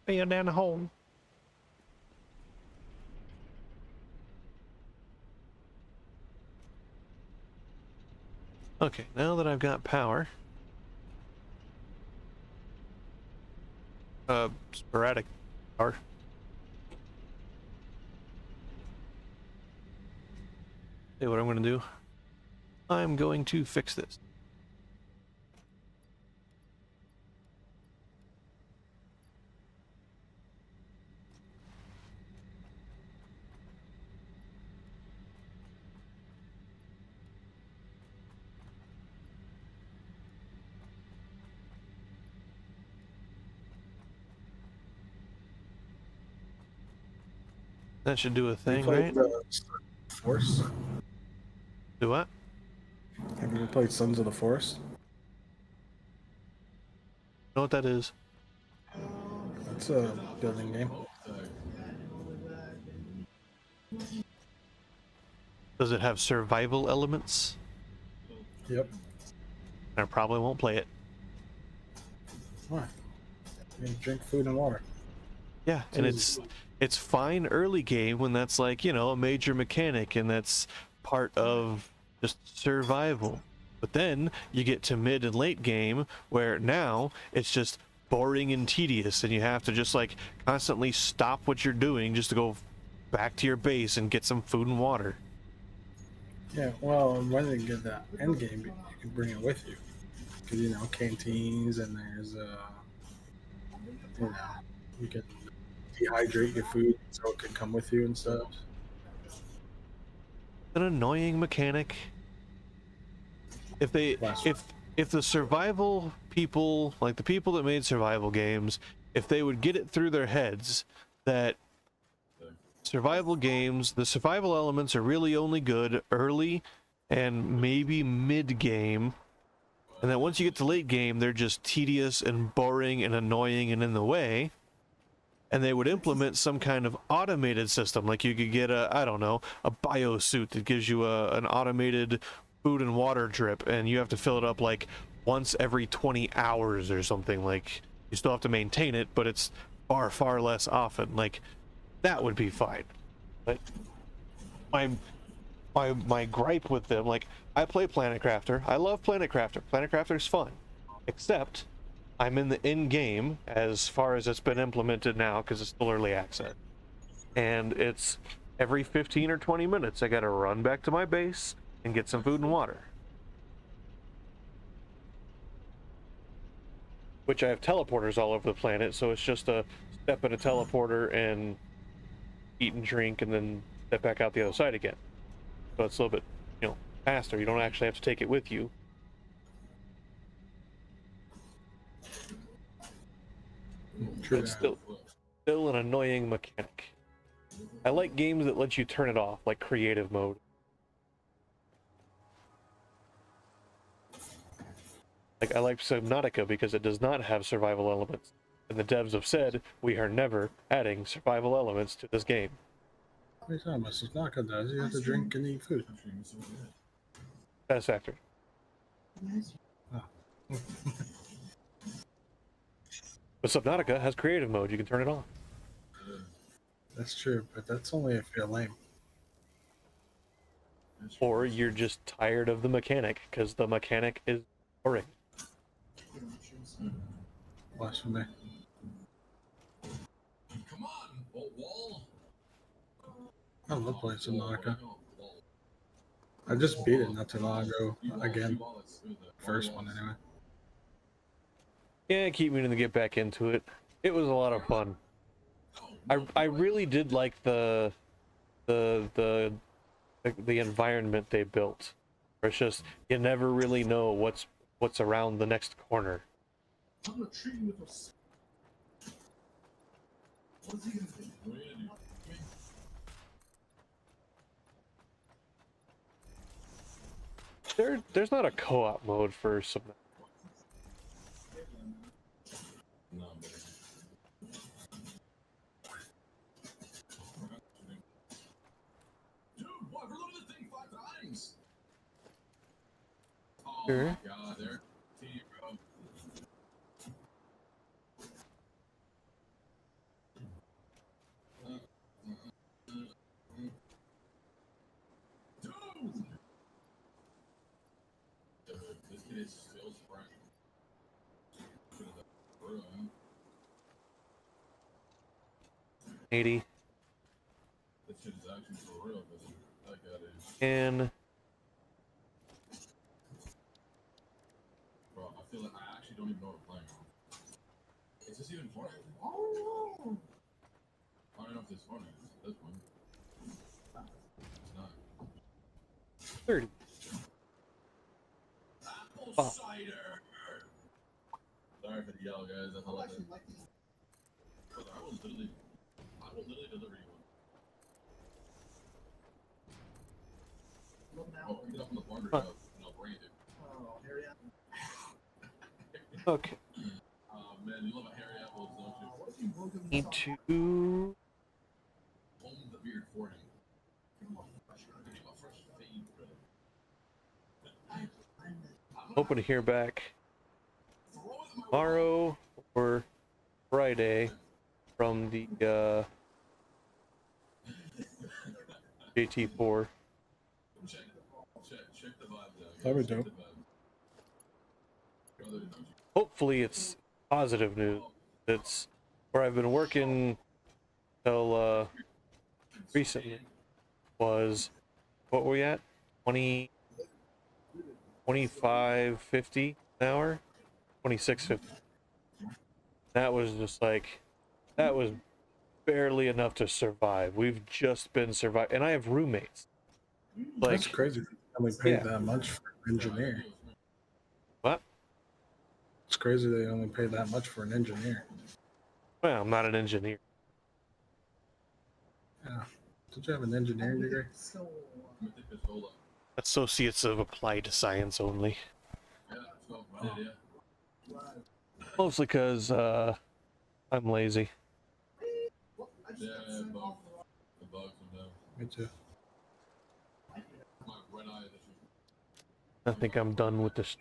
Fell down the hole. Okay, now that I've got power, sporadic power. See what I'm going to do? I'm going to fix this. That should do a You thing, played right? Force? Do what? Have you ever played Sons of the Forest? Know what that is? That's a building game. Does it have survival elements? Yep. I probably won't play it. Why? You drink food and water. Yeah, and it's fine early game when that's like, you know, a major mechanic and that's part of just survival. But then you get to mid and late game where now it's just boring and tedious and you have to just like constantly stop what you're doing just to go back to your base and get some food and water. Yeah, well, when you get that end game, you can bring it with you. Because, you know, canteens and there's, you know, you can dehydrate your food so it can come with you and stuff. An annoying mechanic. If they if the survival people, like the people that made survival games, if they would get it through their heads that survival games, the survival elements are really only good early and maybe mid game, and that once you get to late game they're just tedious and boring and annoying and in the way, and they would implement some kind of automated system, like you could get a, I don't know, a biosuit that gives you an automated food and water drip, and you have to fill it up like once every 20 hours or something. Like, you still have to maintain it, but it's far less often. Like, that would be fine. But my gripe with them, like, I play Planet Crafter. I love Planet Crafter. Planet Crafter's fun, except I'm in the end game as far as it's been implemented now, because it's still early access, and it's every 15 or 20 minutes I gotta run back to my base and get some food and water, which I have teleporters all over the planet, so it's just a step in a teleporter and eat and drink and then step back out the other side again. So it's a little bit, you know, faster. You don't actually have to take it with you. True. It's still an annoying mechanic. I like games that let you turn it off, like creative mode. Like, I like Subnautica because it does not have survival elements. And the devs have said, we are never adding survival elements to this game. What are you talking about? Subnautica does. You have to drink and eat food. Satisfactory. Oh. But Subnautica has creative mode, you can turn it on. That's true, but that's only if you're lame. Or you're just tired of the mechanic, because the mechanic is boring. Watch for me. Come on, wall. I love playing Subnautica. I just beat it not too long ago. Again. First one, anyway. Yeah, keep meaning to get back into it. It was a lot of fun. I really did like the environment they built. Where it's just, you never really know what's around the next corner. I'm gonna treat you with a... What's he gonna do? What are you gonna do? There's not a co-op mode for some. No, but... Dude, what? We're loading the thing 5 times! Oh Sure. my god, there. See you, bro. For real, man. 80. That shit is actually for real, because that guy is. And Bro, I feel like I actually don't even know what I'm playing on. Is this even Fortnite? Oh! I don't know if this is Fortnite at this point. It's not. 30. Apple Oh. cider! Sorry for the yell, guys. That's all I did. Brother, I will literally deliver you one. Oh, pick it up from the barber shop, and I'll bring it to you. Okay. Man, you love a hairy apples, don't you? Need to. Hold the beard for him. Give him a fresh fade, brother. Hoping to hear back tomorrow or Friday from the JT4. Check the vibe, though. That'd be Check dope. the vibe. Brother, don't you? Hopefully it's positive news. It's where I've been working till recently was, what were we at? 25.50 an hour? 26.50. That was just like, that was barely enough to survive. We've just been surviving, and I have roommates. Like, That's crazy. They only paid yeah. that much for an engineer. what? It's crazy they only pay that much for an engineer. Well, I'm not an engineer. Yeah. Did you have an engineering degree? Associates of Applied Science only. Yeah, so, yeah. Mostly because I'm lazy. Yeah, both. The bugs sometimes. Me too. My red eye issue. I think I'm done with this